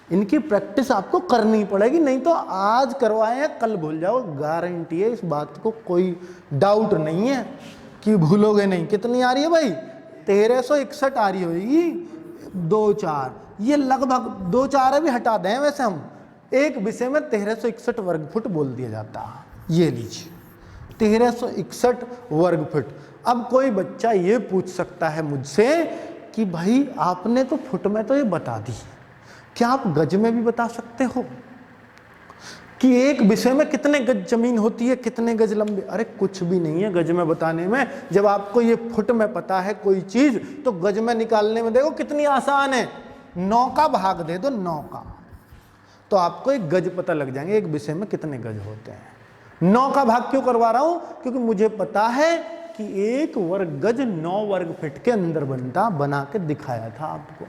S1: इनकी प्रैक्टिस आपको करनी पड़ेगी, नहीं तो आज करवाए हैं कल भूल जाओ, गारंटी है, इस बात को कोई डाउट नहीं है कि भूलोगे नहीं। कितनी आ रही है भाई, 1361 आ रही होगी, 2-4, ये लगभग 2-4 भी हटा दें वैसे हम, एक विषय में 1361 वर्ग फुट बोल दिया जाता है। ये लीजिए 1361 वर्ग फुट। अब कोई बच्चा ये पूछ सकता है मुझसे कि भाई आपने तो फुट में तो ये बता दी, क्या आप गज में भी बता सकते हो कि एक विषय में कितने गज जमीन होती है, कितने गज लंबे? अरे कुछ भी नहीं है गज में बताने में, जब आपको ये फुट में पता है कोई चीज तो गज में निकालने में देखो कितनी आसान है। 9 का भाग दे दो, 9 का, तो आपको एक गज पता लग जाएंगे एक विषय में कितने गज होते हैं। 9 का भाग क्यों करवा रहा हूं, क्योंकि मुझे पता है कि एक वर्ग गज 9 वर्ग फीट के अंदर बनता, बना के दिखाया था आपको।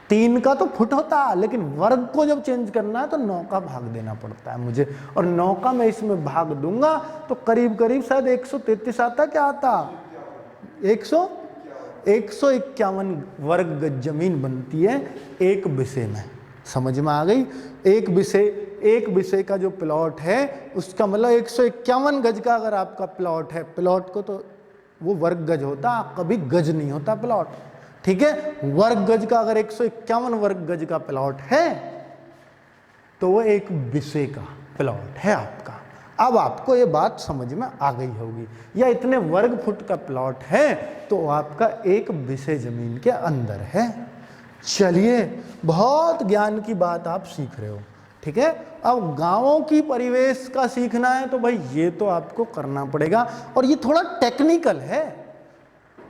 S1: 3 का तो फुट होता, लेकिन वर्ग को जब चेंज करना है तो 9 का भाग देना पड़ता है मुझे, और 9 का मैं इसमें भाग दूंगा तो करीब करीब शायद 133 आता, क्या आता, 151 वर्ग गज जमीन बनती है एक विषय में। समझ में आ गई? एक विषय का जो प्लॉट है उसका मतलब 151 गज का अगर आपका प्लॉट है, प्लॉट को तो वो वर्ग गज होता, कभी गज नहीं होता प्लॉट, ठीक है। वर्ग गज का अगर 151 वर्ग गज का प्लॉट है तो वो एक विषय का प्लॉट है आपका। अब आपको ये बात समझ में आ गई होगी, या इतने वर्ग फुट का प्लॉट है तो आपका एक विषय जमीन के अंदर है। चलिए, बहुत ज्ञान की बात आप सीख रहे हो, ठीक है। अब गांवों की परिवेश का सीखना है तो भाई ये तो आपको करना पड़ेगा, और ये थोड़ा टेक्निकल है,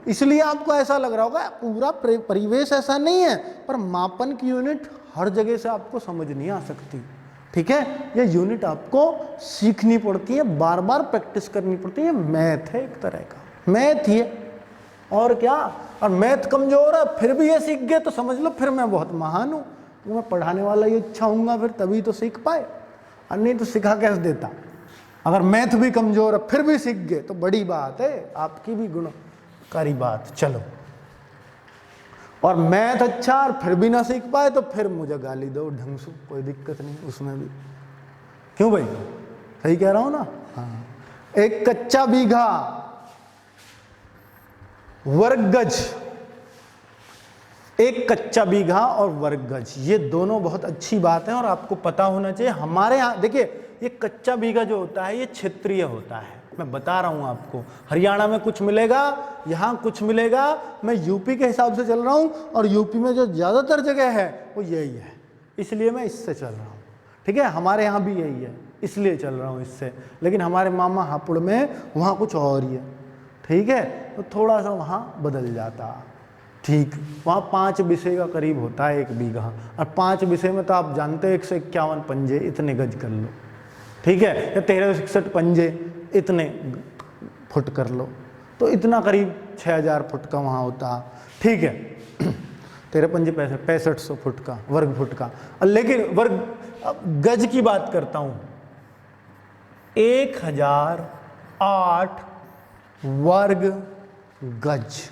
S1: इसलिए आपको ऐसा लग रहा होगा पूरा परिवेश ऐसा नहीं है, पर मापन की यूनिट हर जगह से आपको समझ नहीं आ सकती, ठीक है। ये यूनिट आपको सीखनी पड़ती है, बार बार प्रैक्टिस करनी पड़ती है। मैथ है एक तरह का, मैथ ही है और क्या। और मैथ कमजोर है फिर भी ये सीख गए तो समझ लो फिर मैं बहुत महान हूँ, तो मैं पढ़ाने वाला ही अच्छा हूँगा फिर, तभी तो सीख पाए, और नहीं तो सिखा कैसे देता। अगर मैथ भी कमजोर है फिर भी सीख गए तो बड़ी बात है, आपकी भी गुणकारी बात। चलो, और मैथ अच्छा और फिर भी ना सीख पाए तो फिर मुझे गाली दो ढंग से, कोई दिक्कत नहीं उसमें भी। क्यों भाई, सही कह रहा हूँ ना? हाँ, एक कच्चा बीघा वर्ग गज, एक कच्चा बीघा और वर्ग गज, ये दोनों बहुत अच्छी बात है और आपको पता होना चाहिए। हमारे यहाँ देखिए, ये कच्चा बीघा जो होता है ये क्षेत्रीय होता है, मैं बता रहा हूँ आपको। हरियाणा में कुछ मिलेगा, यहाँ कुछ मिलेगा, मैं यूपी के हिसाब से चल रहा हूँ, और यूपी में जो ज़्यादातर जगह है वो यही है, इसलिए मैं इससे चल रहा हूँ, ठीक है। हमारे यहाँ भी यही है इसलिए चल रहा हूँ इससे, लेकिन हमारे मामा हापुड़ में वहाँ कुछ और ही है, ठीक है, तो थोड़ा सा वहाँ बदल जाता, ठीक। वहाँ 5 विषय का करीब होता है एक बीघा, और 5 विषय में तो आप जानते हो 151 पंजे, इतने गज कर लो, ठीक है, या 1361 पंजे इतने फुट कर लो, तो इतना करीब 6000 फुट का वहाँ होता, ठीक है। 13 पंजे 6500 फुट का, वर्ग फुट का। लेकिन वर्ग गज की बात करता हूँ, 1008 वर्ग गज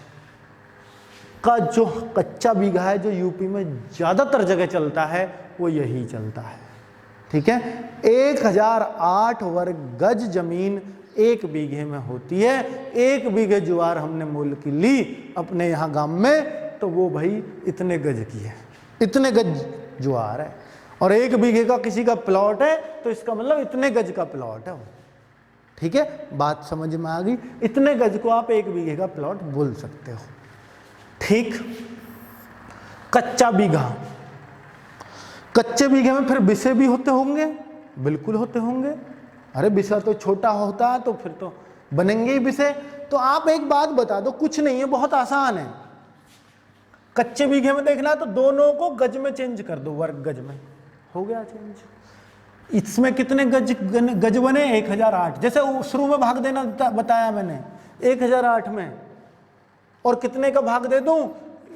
S1: का जो कच्चा बीघा है, जो यूपी में ज़्यादातर जगह चलता है वो यही चलता है, ठीक है। 1008 वर्ग गज जमीन एक बीघे में होती है। एक बीघे ज्वार हमने मोल की ली अपने यहाँ गांव में, तो वो भाई इतने गज की है, इतने गज ज्वार है, और एक बीघे का किसी का प्लॉट है तो इसका मतलब इतने गज का प्लॉट है वो, ठीक है। बात समझ में आ गई? इतने गज को आप एक बीघे का प्लॉट बोल सकते हो, ठीक। कच्चा बीघा, कच्चे बीघे में फिर विषय भी होते होंगे, बिल्कुल होते होंगे। अरे विषय तो छोटा होता है तो फिर तो बनेंगे ही विषय, तो आप एक बात बता दो, कुछ नहीं है, बहुत आसान है। कच्चे बीघे में देखना तो दोनों को गज में चेंज कर दो, वर्ग गज में, हो गया चेंज। इसमें कितने गज बने? 1008। जैसे शुरू में भाग देना बताया मैंने 1008 में, और कितने का भाग दे दूं?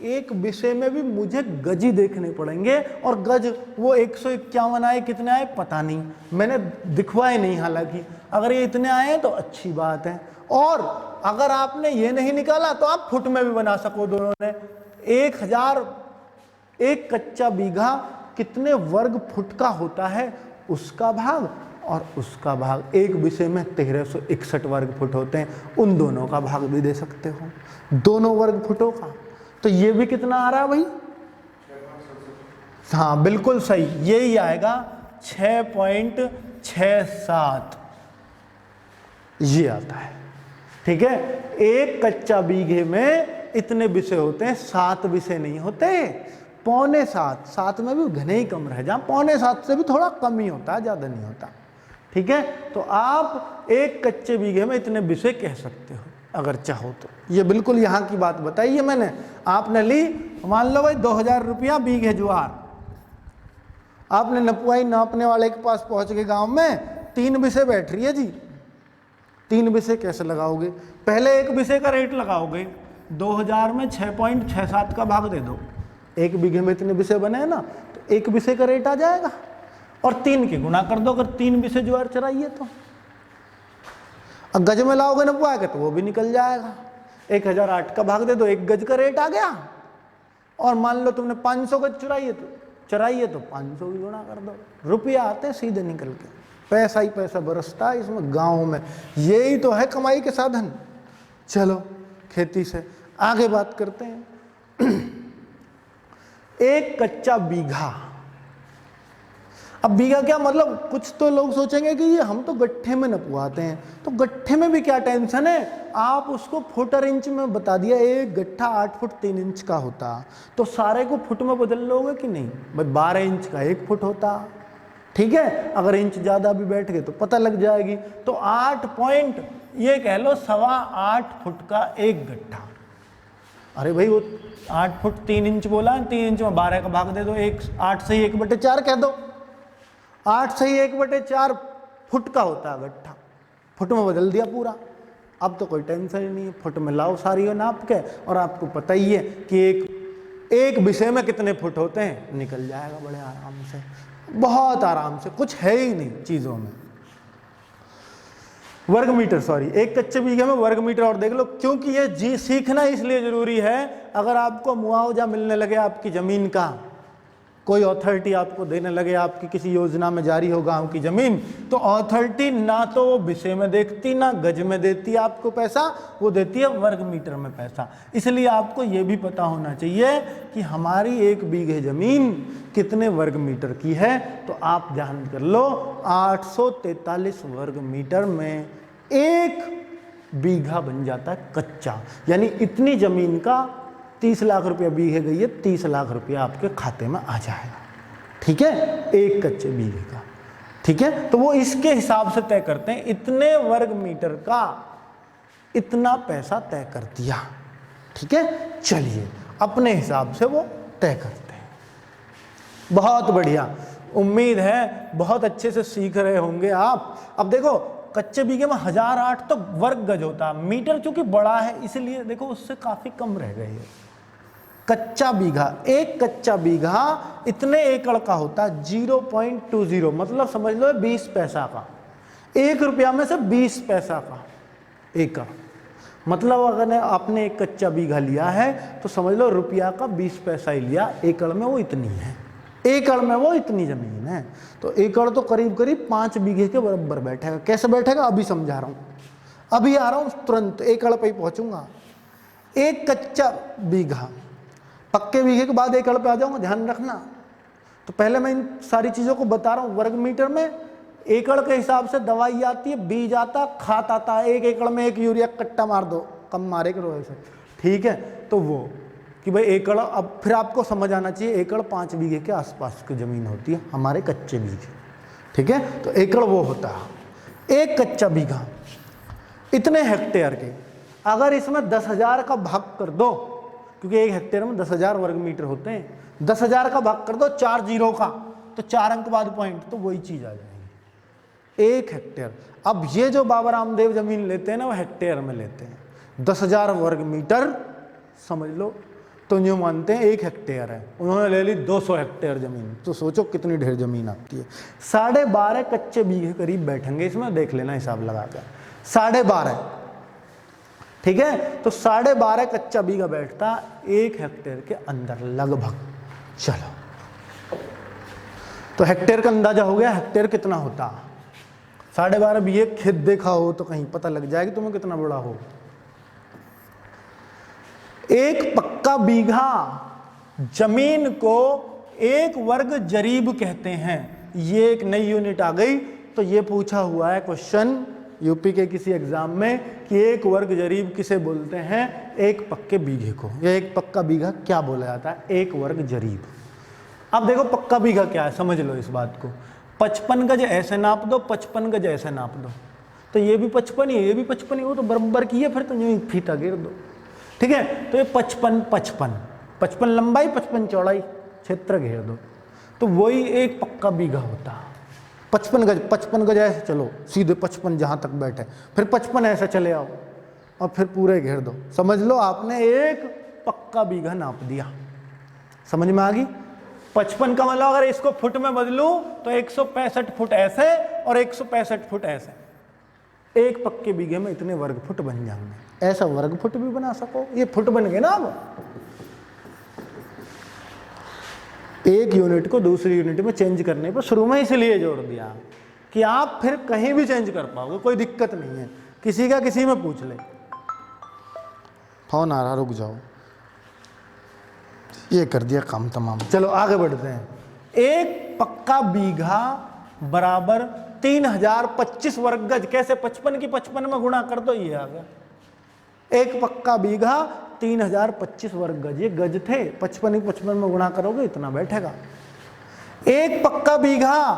S1: एक विषय में भी मुझे गज ही देखने पड़ेंगे, और गज वो 151 आए, कितने आए पता नहीं, मैंने दिखवाए नहीं। हालांकि अगर ये इतने आए तो अच्छी बात है, और अगर आपने ये नहीं निकाला तो आप फुट में भी बना सको दोनों ने। 1000 एक कच्चा बीघा कितने वर्ग फुट का होता है, उसका भाग और उसका भाग। एक विषय में 1361 वर्ग फुट होते हैं, उन दोनों का भाग भी दे सकते हो, दोनों वर्ग फुटों का। तो ये भी कितना आ रहा है भाई? हाँ बिल्कुल सही, यही आएगा 6.67, ये आता है। ठीक है, एक कच्चा बीघे में इतने विषय होते हैं, 7 विषय नहीं होते, 6.25। 7 में भी घने ही कम रह जा, 6.25 से भी थोड़ा कम ही होता है, ज्यादा नहीं होता। ठीक है, तो आप एक कच्चे बीघे में इतने विषय कह सकते हो अगर चाहो तो। ये बिल्कुल यहाँ की बात बताई है मैंने। आपने ली, मान लो भाई 2000 रुपया बीघे ज्वार, आपने नपुआई नापने वाले के पास पहुंच गए गांव में, 3 विषय बैठ रही है जी। 3 विषय कैसे लगाओगे? पहले एक विषय का रेट लगाओगे, 2000 में 6.67 का भाग दे दो, एक बीघे में इतने विषय बने हैं ना, तो एक विषय का रेट आ जाएगा, और 3 के गुना कर दो अगर 3 विषय ज्वार चराइए तो। अब गज में लाओगे ना पुआ के तो वो भी निकल जाएगा। 1008 का भाग दे दो, एक गज का रेट आ गया। और मान लो तुमने 500 गज चराइए तो 500 भी गुना कर दो, रुपया आते हैं सीधे निकल के, पैसा ही पैसा बरसता है इसमें गाँव में। यही तो है कमाई के साधन। चलो खेती से आगे बात करते हैं। एक कच्चा बीघा, अब बीघा क्या मतलब? कुछ तो लोग सोचेंगे कि ये हम तो गट्ठे में नपवाते हैं, तो गट्ठे में भी क्या टेंशन है, आप उसको फुट और इंच में बता दिया। एक गट्ठा 8 फुट 3 इंच का होता, तो सारे को फुट में बदल लोगे कि नहीं भाई? 12 इंच का 1 फुट होता। ठीक है, अगर इंच ज्यादा भी बैठ गए तो पता लग जाएगी। तो 8 पॉइंट ये कह लो 8.25 फुट का एक गट्ठा। अरे भाई वो 8 फुट 3 इंच बोला, 3 इंच में 12 का भाग दे दो, 8 से ही 1/4 कह दो, 8 से ही 1/4 फुट का होता है गट्ठा, फुट में बदल दिया पूरा। अब तो कोई टेंशन ही नहीं है, फुट में लाओ सारी हो नाप के, और आपको पता ही है कि एक विषय में कितने फुट होते हैं, निकल जाएगा बड़े आराम से, बहुत आराम से, कुछ है ही नहीं चीज़ों में। वर्ग मीटर, सॉरी, एक कच्चे बीघे में वर्ग मीटर और देख लो, क्योंकि ये जी सीखना इसलिए जरूरी है। अगर आपको मुआवजा मिलने लगे आपकी जमीन का, कोई अथॉरिटी आपको देने लगे, आपकी किसी योजना में जारी हो गांव की जमीन, तो अथॉरिटी ना तो वो विषय में देखती ना गज में देती है आपको पैसा, वो देती है वर्ग मीटर में पैसा। इसलिए आपको ये भी पता होना चाहिए कि हमारी एक बीघे जमीन कितने वर्ग मीटर की है। तो आप ध्यान कर लो, 843 वर्ग मीटर में एक बीघा बन जाता है कच्चा, यानी इतनी जमीन का 30 लाख रुपया बीघे गई है, 30 लाख रुपया आपके खाते में आ जाएगा। ठीक है, एक कच्चे बीघे का। ठीक है, तो वो इसके हिसाब से तय करते हैं, इतने वर्ग मीटर का इतना पैसा तय कर दिया। ठीक है, चलिए अपने हिसाब से वो तय करते हैं। बहुत बढ़िया, उम्मीद है बहुत अच्छे से सीख रहे होंगे आप। अब देखो, कच्चे बीघे में 1008 तो वर्ग गज होता, मीटर चूंकि बड़ा है इसलिए देखो उससे काफी कम रह गई है। कच्चा बीघा, एक कच्चा बीघा इतने एकड़ का होता है, 0.20, मतलब समझ लो 20 पैसा का, 1 रुपया में से 20 पैसा का एकड़। मतलब अगर आपने एक कच्चा बीघा लिया है तो समझ लो रुपया का 20 पैसा ही लिया, एकड़ में वो इतनी है, एकड़ में वो इतनी जमीन है। तो एकड़ तो करीब करीब 5 बीघे के बराबर बैठेगा। कैसे बैठेगा अभी समझा रहा हूँ, अभी आ रहा हूँ, तुरंत एकड़ पे ही पहुंचूंगा। एक कच्चा बीघा, पक्के बीघे के बाद एकड़ पे आ जाऊंगा, ध्यान रखना। तो पहले मैं इन सारी चीजों को बता रहा हूँ। वर्ग मीटर में एकड़ के हिसाब से दवाई आती है, बीज आता, खाद आता है। 1 एकड़ में 1 यूरिया कट्टा मार दो, कम मारे करो ऐसे। ठीक है, तो वो कि भाई एकड़, अब फिर आपको समझ आना चाहिए, एकड़ 5 बीघे के आसपास की जमीन होती है हमारे कच्चे बीघे। ठीक है, तो एकड़ वो होता है। एक कच्चा बीघा इतने हेक्टेयर के, अगर इसमें 10,000 का भाग कर दो, क्योंकि 1 हेक्टेयर में 10,000 वर्ग मीटर होते हैं, 10,000 का भाग कर दो 4 जीरो का, तो 4 अंक बाद पॉइंट, तो वही चीज आ जाएगी 1 हेक्टेयर। अब ये जो बाबा रामदेव जमीन लेते हैं ना, वो हेक्टेयर में लेते हैं, 10,000 वर्ग मीटर समझ लो, तो यूँ मानते हैं 1 हेक्टेयर है, उन्होंने ले ली 200 हेक्टेयर जमीन, तो सोचो कितनी ढेर जमीन आती है। 12.5 कच्चे बीघे करीब बैठेंगे इसमें, देख लेना हिसाब लगा कर, 12.5, ठीक है। तो 12.5 कच्चा बीघा बैठता 1 हेक्टेयर के अंदर लगभग। चलो, तो हेक्टेयर का अंदाजा हो गया, हेक्टेयर कितना होता, 12.5 बीघे खेत देखा हो तो कहीं पता लग जाएगी तुम्हें कितना बड़ा हो। 1 पक्का बीघा जमीन को 1 वर्ग जरीब कहते हैं। ये एक नई यूनिट आ गई, तो ये पूछा हुआ है क्वेश्चन यूपी के किसी एग्जाम में कि 1 वर्ग जरीब किसे बोलते हैं, 1 पक्के बीघे को, या 1 पक्का बीघा क्या बोला जाता है, 1 वर्ग जरीब। अब देखो पक्का बीघा क्या है, समझ लो इस बात को। 55 गज ऐसे नाप दो, 55 गज ऐसे नाप दो, तो ये भी 55 ही, ये भी 55 ही, वो तो बराबर की है, फिर तो यूं फीता गिर दो, ठीक है। तो ये 55 लंबाई, 55 चौड़ाई, क्षेत्र घेर दो, तो वही 1 पक्का बीघा होता। 55 गज ऐसे चलो सीधे 55 जहां तक बैठे, फिर 55 ऐसे चले आओ और फिर पूरे घेर दो, समझ लो आपने 1 पक्का बीघा नाप दिया। समझ में आ गई। 55 का मतलब अगर इसको फुट में बदलूं तो 165 फुट ऐसे और 165 फुट ऐसे, 1 पक्के बीघे में इतने वर्ग फुट बन जाएंगे। ऐसा वर्ग फुट भी बना सको, ये फुट बन गए ना। अब एक यूनिट को दूसरी यूनिट में चेंज करने पर शुरू में इसलिए जोड़ दिया कि आप फिर कहीं भी चेंज कर पाओगे, कोई दिक्कत नहीं है। किसी का किसी में पूछ ले, फोन आ रहा, रुक जाओ, ये कर दिया काम तमाम। चलो आगे बढ़ते हैं। 1 पक्का बीघा बराबर 3025 वर्ग गज। कैसे, 55 की 55 में गुणा कर दो, ये आ गया 1 पक्का बीघा 3025 वर्ग गज। ये गज थे, 55 की 55 में गुणा करोगे इतना बैठेगा। 1 पक्का बीघा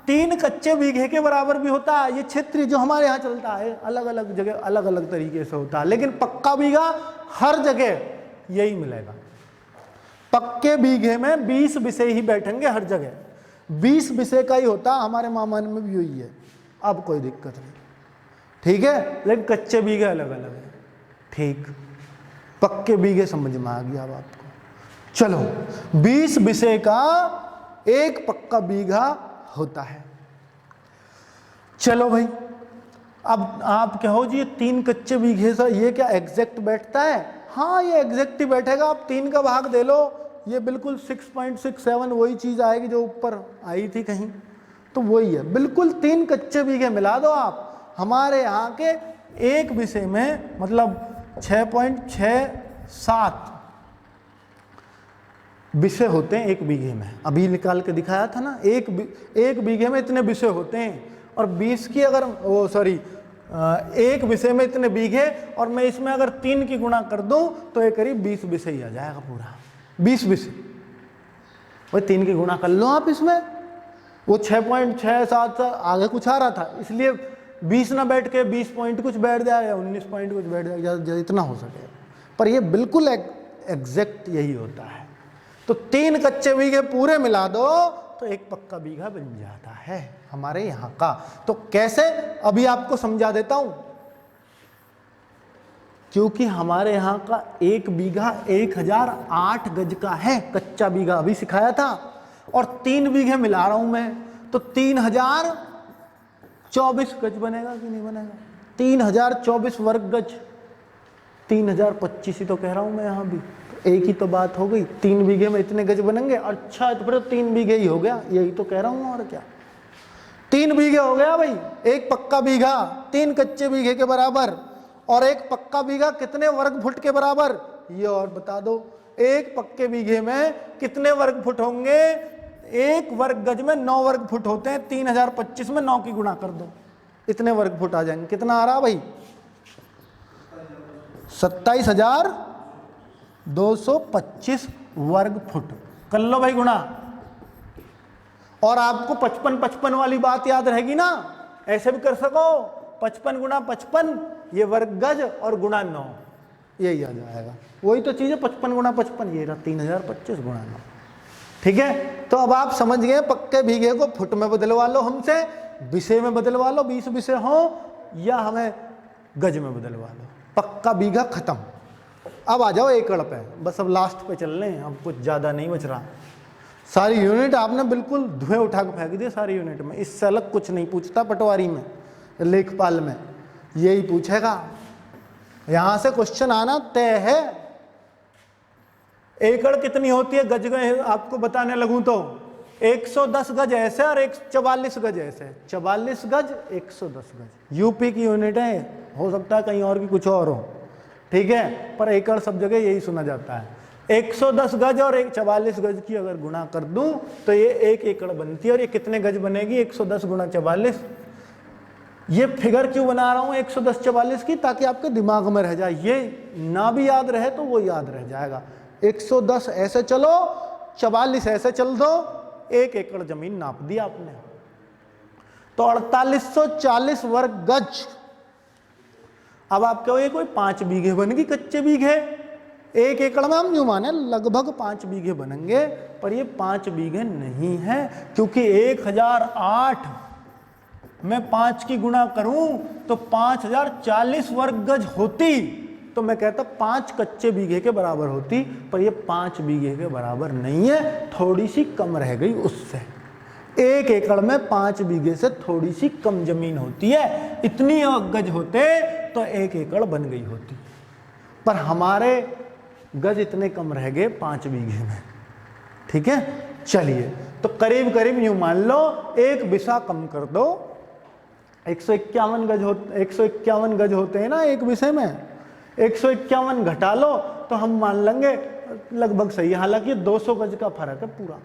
S1: 3 कच्चे बीघे के बराबर भी होता है। ये क्षेत्र जो हमारे यहाँ चलता है, अलग अलग जगह अलग अलग तरीके से होता है, लेकिन पक्का बीघा हर जगह यही मिलेगा। पक्के बीघे में 20 विषय ही बैठेंगे हर जगह, 20 विषय का ही होता, हमारे मामान में भी यही है। अब कोई दिक्कत नहीं, ठीक है। लेकिन कच्चे बीघे अलग अलग है, ठीक। पक्के बीघे समझ में आ गया अब आपको। चलो, 20 विषय का 1 पक्का बीघा होता है। चलो भाई, अब आप कहो जी 3 कच्चे बीघे से ये क्या एग्जैक्ट बैठता है? हाँ, ये एग्जैक्ट ही बैठेगा। आप 3 का भाग दे लो, ये बिल्कुल 6.67 वही चीज आएगी जो ऊपर आई थी कहीं, तो वही है बिल्कुल। 3 कच्चे बीघे मिला दो आप। हमारे यहाँ के एक विषय में मतलब 6.67 विषय होते हैं 1 बीघे में। अभी निकाल के दिखाया था ना, एक बीघे में इतने विषय होते हैं। और 20 की अगर एक विषय में इतने बीघे, और मैं इसमें अगर 3 की गुणा कर दूं तो ये करीब 20 विषय ही आ जाएगा पूरा। 20 विषय, वही 3 की गुणा कर लो आप इसमें। वो 6.67 आगे कुछ आ रहा था, इसलिए 20 ना बैठ के 20 पॉइंट कुछ बैठ जाएगा, 19 पॉइंट कुछ बैठ जाएगा, ज़्यादा इतना हो सके। पर ये बिल्कुल एग्जैक्ट यही होता है। तो 3 कच्चे बीघे पूरे मिला दो तो 1 पक्का बीघा बन जाता है हमारे यहाँ का। तो कैसे, अभी आपको समझा देता हूं। क्योंकि हमारे यहाँ का 1 बीघा 1008 गज का है, कच्चा बीघा अभी सिखाया था, और 3 बीघे मिला रहा हूं मैं, तो 3024 गज बनेगा कि नहीं बनेगा? 3024 वर्ग गज, 3025 ही तो कह रहा हूं मैं यहाँ भी। एक ही तो बात हो गई, 3 बीघे में इतने गज बनेंगे। अच्छा, तो फिर 3 बीघे ही हो गया, यही तो कह रहा हूं, और क्या। 3 बीघे हो गया भाई, 1 पक्का बीघा 3 कच्चे बीघे के बराबर, और 1 पक्का बीघा कितने वर्ग फुट के बराबर, ये और बता दो। 1 पक्के बीघे में कितने वर्ग फुट होंगे? 1 वर्ग गज में 9 वर्ग फुट होते हैं। 3025 में 9 की गुणा कर दो, इतने वर्ग फुट आ जाएंगे। कितना आ रहा भाई? 27,225 वर्ग फुट। कर लो भाई गुणा। और आपको 55-55 वाली बात याद रहेगी ना, ऐसे भी कर सको 55 गुणा 55 ये वर्ग गज और गुणा 9, यही आ जाएगा। वही तो चीज़ है 55 गुणा 55, ये रहा 3025 गुणा 9। ठीक है, तो अब आप समझ गए पक्के बीघे को फुट में बदलवा लो हमसे, विषय में बदलवा लो, 20 विषय हो, या हमें गज में बदलवा लो, पक्का बीघा खत्म। अब आ जाओ एकड़ पे, बस अब लास्ट पे चल रहे हैं, अब कुछ ज़्यादा नहीं बच रहा। सारी यूनिट आपने बिल्कुल धुएं उठा के फेंक दिए सारी यूनिट में, इससे अलग कुछ नहीं पूछता पटवारी में, लेखपाल में, यही पूछेगा। यहाँ से क्वेश्चन आना तय है। एकड़ कितनी होती है गज में आपको बताने लगूं तो 110 गज ऐसे और 44 गज ऐसे, 44 गज 110 गज, यूपी की यूनिट है, हो सकता है कहीं और की कुछ और हो, ठीक है, पर एकड़ सब जगह यही सुना जाता है। 110 गज और 44 गज की अगर गुणा कर दूं तो ये 1 एकड़ बनती है। और ये कितने गज बनेगी 110 गुणा 44। ये फिगर क्यों बना रहा हूं 110 44 की, ताकि आपके दिमाग में रह जाए, ये ना भी याद रहे तो वो याद रह जाएगा। 110 ऐसे चलो, 44 ऐसे चल दो, 1 एकड़ जमीन नाप दी आपने, तो 4840 वर्ग गज। अब आप कहोगे कोई 5 बीघे बनेगी कच्चे बीघे, 1 एकड़ में हम यूं माने लगभग 5 बीघे बनेंगे, पर ये 5 बीघे नहीं है, क्योंकि 1008 में 5 की गुणा करूं तो 5040 वर्ग गज होती, तो मैं कहता 5 कच्चे बीघे के बराबर होती, पर ये 5 बीघे के बराबर नहीं है, थोड़ी सी कम रह गई उससे। 1 एकड़ में 5 बीघे से थोड़ी सी कम जमीन होती है, इतनी गज होते तो 1 एकड़ बन गई होती, पर हमारे गज इतने कम रह गए 5 बीघे में। ठीक है, चलिए, तो करीब करीब यूं मान लो 1 बिसा कम कर दो, 151 गज 151 गज होते हैं ना एक विषय में, 151 घटा लो तो हम मान लेंगे लगभग सही है। हालांकि 200 गज का फर्क है, पूरा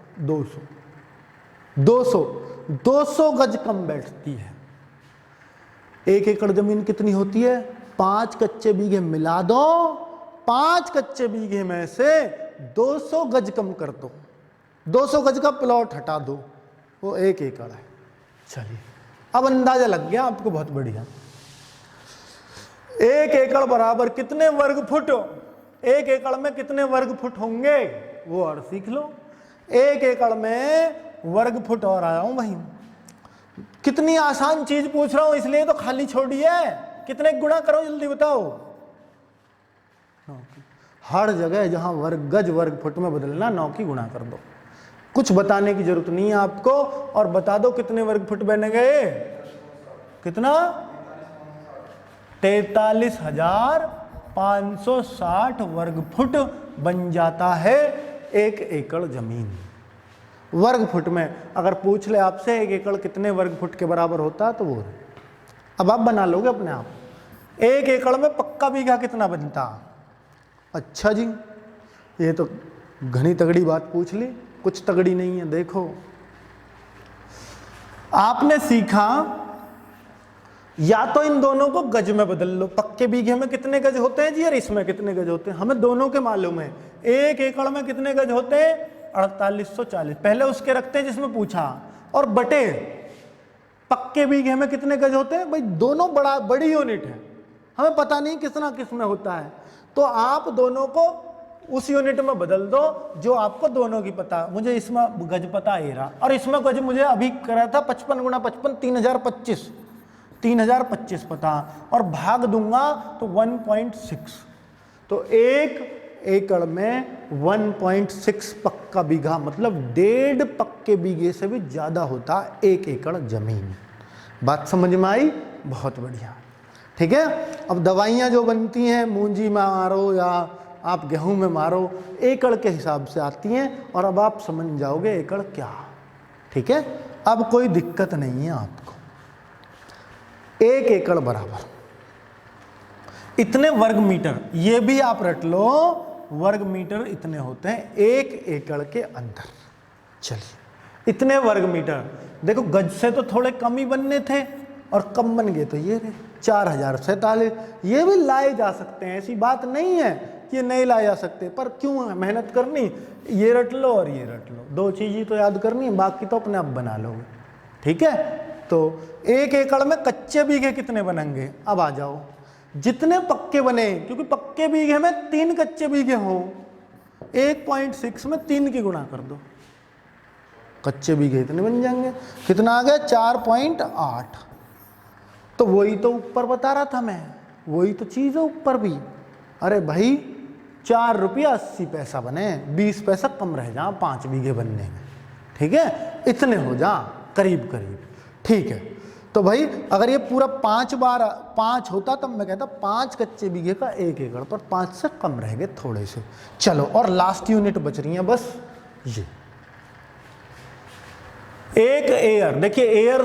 S1: 200 गज कम बैठती है। 1 एकड़ जमीन कितनी होती है, 5 कच्चे बीघे मिला दो, 5 कच्चे बीघे में से 200 गज कम कर दो, 200 गज का प्लॉट हटा दो, वो 1 एकड़ है। चलिए, अब अंदाजा लग गया आपको, बहुत बढ़िया। 1 एकड़ बराबर कितने वर्ग फुट, 1 एकड़ में कितने वर्ग फुट होंगे वो और सीख लो। 1 एकड़ में वर्ग फुट, और आया हूं भाई, कितनी आसान चीज पूछ रहा हूं इसलिए तो खाली छोड़ी है। कितने गुणा करो जल्दी बताओ। हर जगह जहां वर्ग गज वर्ग फुट में बदलना 9 की गुणा कर दो, कुछ बताने की जरूरत नहीं है आपको, और बता दो कितने वर्ग फुट बन गए, कितना 43,560 वर्ग फुट बन जाता है 1 एकड़ जमीन। वर्ग फुट में अगर पूछ ले आपसे 1 एकड़ कितने वर्ग फुट के बराबर होता है तो वो, अब आप बना लोगे अपने आप। 1 एकड़ में पक्का बीघा कितना बनता। अच्छा जी, ये तो घनी तगड़ी बात पूछ ली, कुछ तगड़ी नहीं है। देखो, आपने सीखा या तो इन दोनों को गज में बदल लो, पक्के बीघे में कितने गज होते हैं जी, और इसमें कितने गज होते हैं, हमें दोनों के मालूम है। 1 एकड़ में कितने गज होते हैं 4840, पहले उसके रखते हैं जिसमें पूछा, और बटे पक्के बीघे में कितने गज होते हैं। भाई दोनों बड़ी यूनिट है, हमें पता नहीं किसना किस में होता है, तो आप दोनों को उस यूनिट में बदल दो जो आपको दोनों की पता। मुझे इसमें गज पता ही रहा, और इसमें गज मुझे अभी करा था 55 गुणा 55 3025 पता, और भाग दूंगा तो 1.6, तो 1 एकड़ में 1.6 पक्का बीघा, मतलब 1.5 पक्के बीघे से भी ज्यादा होता 1 एकड़ जमीन। बात समझ में आई, बहुत बढ़िया। ठीक है, अब दवाइयाँ जो बनती हैं मूंजी में मारो या आप गेहूं में मारो, एकड़ के हिसाब से आती हैं, और अब आप समझ जाओगे एकड़ क्या। ठीक है, अब कोई दिक्कत नहीं है आपको। 1 एकड़ बराबर इतने वर्ग मीटर, ये भी आप रट लो, वर्ग मीटर इतने होते हैं 1 एकड़ के अंदर। चलिए, इतने वर्ग मीटर, देखो गज से तो थोड़े कम ही बनने थे और कम बन गए, तो ये 4047, ये भी लाए जा सकते हैं, ऐसी बात नहीं है कि नहीं लाए जा सकते, पर क्यों मेहनत करनी, ये रट लो और ये रट लो, 2 चीज़ ही तो याद करनी है, बाकी तो अपने आप बना लोगे। ठीक है, तो 1 एकड़ में कच्चे बीघे कितने बनेंगे? अब आ जाओ, जितने पक्के बने, क्योंकि पक्के बीघे में 3 कच्चे बीघे हो, 1.6 में 3 की गुणा कर दो, कच्चे बीघे इतने बन जाएंगे। कितना आ गया? 4.8। तो वही तो ऊपर बता रहा था मैं, वही तो चीज है ऊपर भी। अरे भाई 4 रुपया 80 पैसा बने, 20 पैसा कम रह जा 5 बीघे बनने में, ठीक है, इतने हो जा करीब करीब, ठीक है। तो भाई अगर ये पूरा 5 बार 5 होता तब मैं कहता 5 कच्चे बीघे का 1 एकड़, पर 5 से कम रह गए थोड़े से। चलो, और लास्ट यूनिट बच रही है बस ये, एक एयर। देखिए एयर,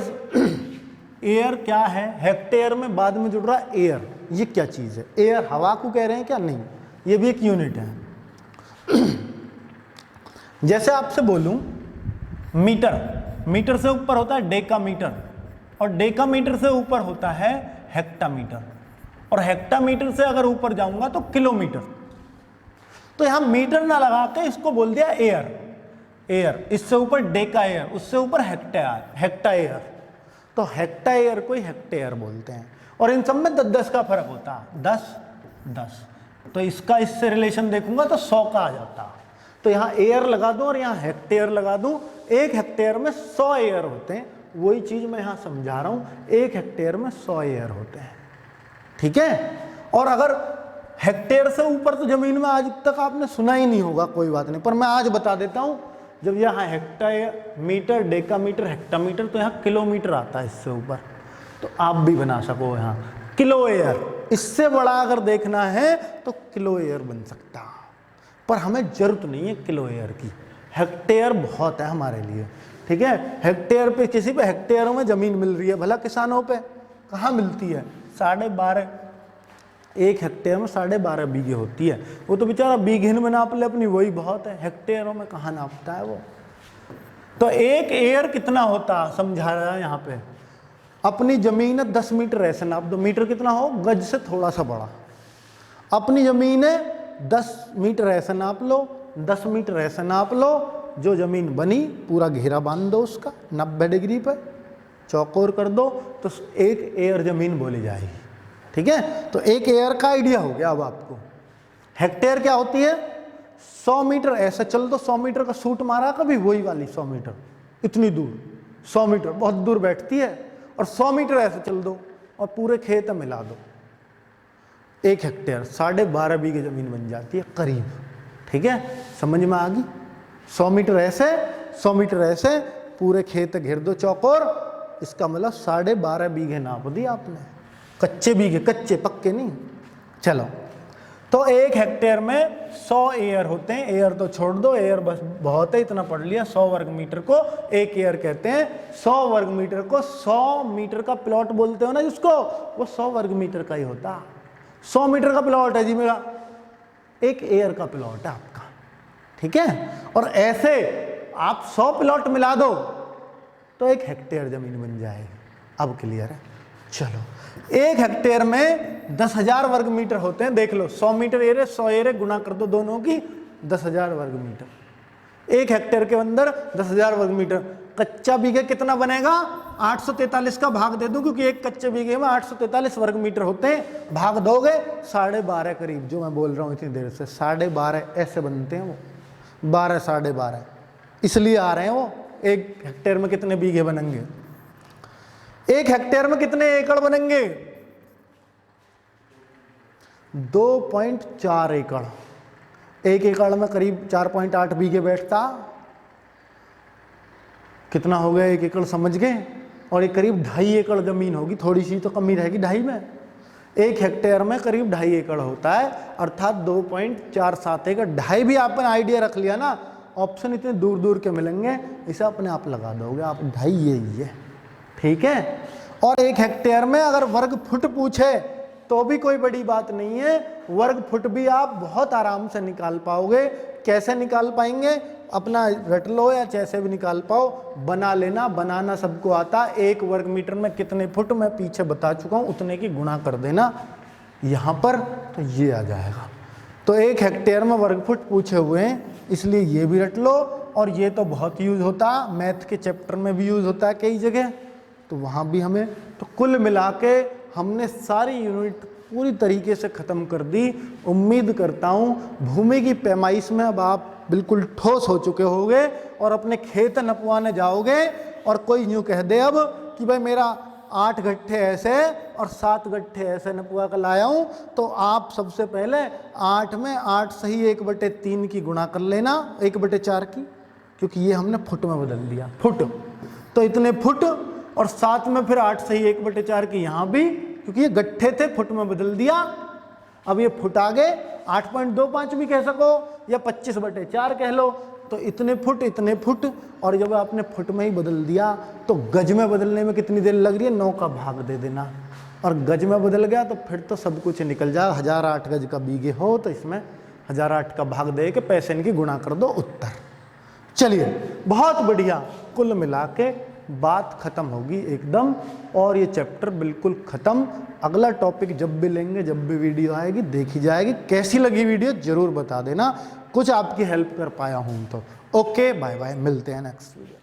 S1: एयर क्या है? हेक्टेयर में बाद में जुड़ रहा है एयर, ये क्या चीज है? एयर हवा को कह रहे हैं क्या? नहीं, ये भी एक यूनिट है। जैसे आपसे बोलूं मीटर, मीटर से ऊपर होता है डेकामीटर, और डेकामीटर से ऊपर होता है हेक्टामीटर, और हेक्टामीटर से अगर ऊपर जाऊंगा तो किलोमीटर। तो यहां मीटर ना लगा के इसको बोल दिया एयर, एयर। इससे ऊपर डेका एयर, उससे ऊपर हेक्टा एयर। तो हेक्टा एयर को ही हेक्टेयर बोलते हैं, और इन सब में 10-10 का फर्क होता है, 10-10। तो इसका इससे रिलेशन देखूंगा तो 100 का आ जाता। तो यहाँ एयर लगा दूं और यहाँ हेक्टेयर लगा दूं, 1 हेक्टेयर में 100 एयर होते हैं। वही चीज मैं यहाँ समझा रहा हूँ, 1 हेक्टेयर में 100 एयर होते हैं, ठीक है। और अगर हेक्टेयर से ऊपर तो जमीन में आज तक आपने सुना ही नहीं होगा, कोई बात नहीं, पर मैं आज बता देता हूँ। जब यहाँ हेक्टेयर, मीटर, डेकामीटर, हेक्टामीटर, तो यहाँ किलोमीटर आता है इससे ऊपर। तो आप भी बना सको यहाँ किलो एयर। इससे बड़ा अगर देखना है तो किलो एयर बन सकता, पर हमें जरूरत नहीं है किलो एयर की। हेक्टेयर बहुत है हमारे लिए, ठीक है। हेक्टेयर पे, किसी पे हेक्टेयरों में जमीन मिल रही है, भला किसानों पे कहाँ मिलती है? 12.5, 1 हेक्टेयर में 12.5 बीघे होती है। वो तो बेचारा बीघे में नाप ले अपनी, वही बहुत है, हेक्टेयरों में कहाँ नापता है वो। तो 1 एयर कितना होता समझा रहा है यहाँ पे। अपनी जमीन है 10 मीटर, ऐसे नाप दो, मीटर कितना हो? गज से थोड़ा सा बड़ा। अपनी जमीन है 10 मीटर, ऐसे नाप लो, 10 मीटर ऐसे नाप लो। जो जमीन बनी पूरा घेरा बांध दो उसका 90 डिग्री पर, चौकोर कर दो, तो 1 एयर जमीन बोली जाएगी, ठीक है। तो 1 एयर का आइडिया हो गया अब आपको। हेक्टेयर क्या होती है? 100 मीटर ऐसे चल दो, 100 मीटर का सूट मारा कभी, वही वाली 100 मीटर, इतनी दूर 100 मीटर बहुत दूर बैठती है, और 100 मीटर ऐसे चल दो और पूरे खेत मिला दो, 1 हेक्टेयर 12.5 बीघे जमीन बन जाती है करीब, ठीक है। समझ में आ गई? 100 मीटर ऐसे, 100 मीटर ऐसे, पूरे खेत घेर दो चौकोर, इसका मतलब 12.5 बीघे नाप दिया आपने। कच्चे बीघे, कच्चे पक्के नहीं। चलो, तो 1 हेक्टेयर में 100 एयर होते हैं। एयर तो छोड़ दो, एयर बस बहुत है, इतना पढ़ लिया। 100 वर्ग मीटर को 1 एयर कहते हैं। 100 वर्ग मीटर को 100 मीटर का प्लॉट बोलते हो ना जिसको, वो 100 वर्ग मीटर का ही होता। 100 मीटर का प्लॉट है जी मेरा, 1 एयर का प्लॉट है आपका, ठीक है। और ऐसे आप 100 प्लॉट मिला दो तो 1 हेक्टेयर जमीन बन जाएगी। अब क्लियर है? चलो, 1 हेक्टेयर में 10,000 वर्ग मीटर होते हैं। देख लो, 100 मीटर एरिया, 100 एरिया गुना कर दो दोनों की, 10,000 वर्ग मीटर। 1 हेक्टेयर के अंदर 10,000 वर्ग मीटर। कच्चा बीघे कितना बनेगा? 843 का भाग दे दूं, क्योंकि 1 कच्चे बीघे में 843 वर्ग मीटर होते हैं। भाग दोगे 12.5 करीब, जो मैं बोल रहा हूँ इतनी देर से, 12.5 ऐसे बनते हैं वो, 12, 12.5 इसलिए आ रहे हैं वो। 1 हेक्टेयर में कितने बीघे बनेंगे? 1 हेक्टेयर में कितने एकड़ बनेंगे? 2.4 एकड़। 1 एकड़ में करीब 4.8 बीघे बैठता। कितना हो गया 1 एकड़, समझ गए? और ये करीब 2.5 एकड़ जमीन होगी, थोड़ी सी तो कमी रहेगी 2.5 में। 1 हेक्टेयर में करीब 2.5 एकड़ होता है, अर्थात 2.47 एकड़। 2.5 भी आपने आइडिया रख लिया ना, ऑप्शन इतने दूर दूर के मिलेंगे, इसे अपने आप लगा दोगे आप, 2.5 यही है, ठीक है। और 1 हेक्टेयर में अगर वर्ग फुट पूछे तो भी कोई बड़ी बात नहीं है, वर्ग फुट भी आप बहुत आराम से निकाल पाओगे। कैसे निकाल पाएंगे? अपना रट लो या जैसे भी निकाल पाओ, बना लेना, बनाना सबको आता। 1 वर्ग मीटर में कितने फुट मैं पीछे बता चुका हूँ, उतने की गुणा कर देना यहाँ पर, तो ये आ जाएगा। तो 1 हेक्टेयर में वर्ग फुट पूछे हुए हैं, इसलिए ये भी रट लो। और ये तो बहुत यूज होता, मैथ के चैप्टर में भी यूज होता है कई जगह, तो वहाँ भी हमें, तो कुल मिला के हमने सारी यूनिट पूरी तरीके से ख़त्म कर दी। उम्मीद करता हूँ भूमि की पैमाइश में अब आप बिल्कुल ठोस हो चुके होंगे और अपने खेत नपवाने जाओगे और कोई यूँ कह दे अब कि भाई मेरा 8 गट्ठे ऐसे और 7 गट्ठे ऐसे नपवा कर लाया हूँ, तो आप सबसे पहले 8 में 8 सही 1/3 की गुणा कर लेना 1/4 की, क्योंकि ये हमने फुट में बदल दिया, फुट, तो इतने फुट, और 7 में फिर 8 सही 1/4 की यहाँ भी, क्योंकि ये गट्ठे थे फुट में बदल दिया। अब ये फुट आ गए, 8.25 भी कह सको या 25/4 कह लो, तो इतने फुट, और जब आपने फुट में ही बदल दिया तो गज में बदलने में कितनी देर लग रही है, 9 का भाग दे देना, और गज में बदल गया तो फिर तो सब कुछ निकल जाए। 1008 गज का बीघे हो तो इसमें 1008 का भाग दे के पैसे इनकी गुणा कर दो, उत्तर। चलिए बहुत बढ़िया, कुल मिला के बात खत्म होगी एकदम, और ये चैप्टर बिल्कुल खत्म। अगला टॉपिक जब भी लेंगे, जब भी वीडियो आएगी देखी जाएगी। कैसी लगी वीडियो जरूर बता देना, कुछ आपकी हेल्प कर पाया हूं तो। ओके बाय बाय, मिलते हैं नेक्स्ट वीडियो।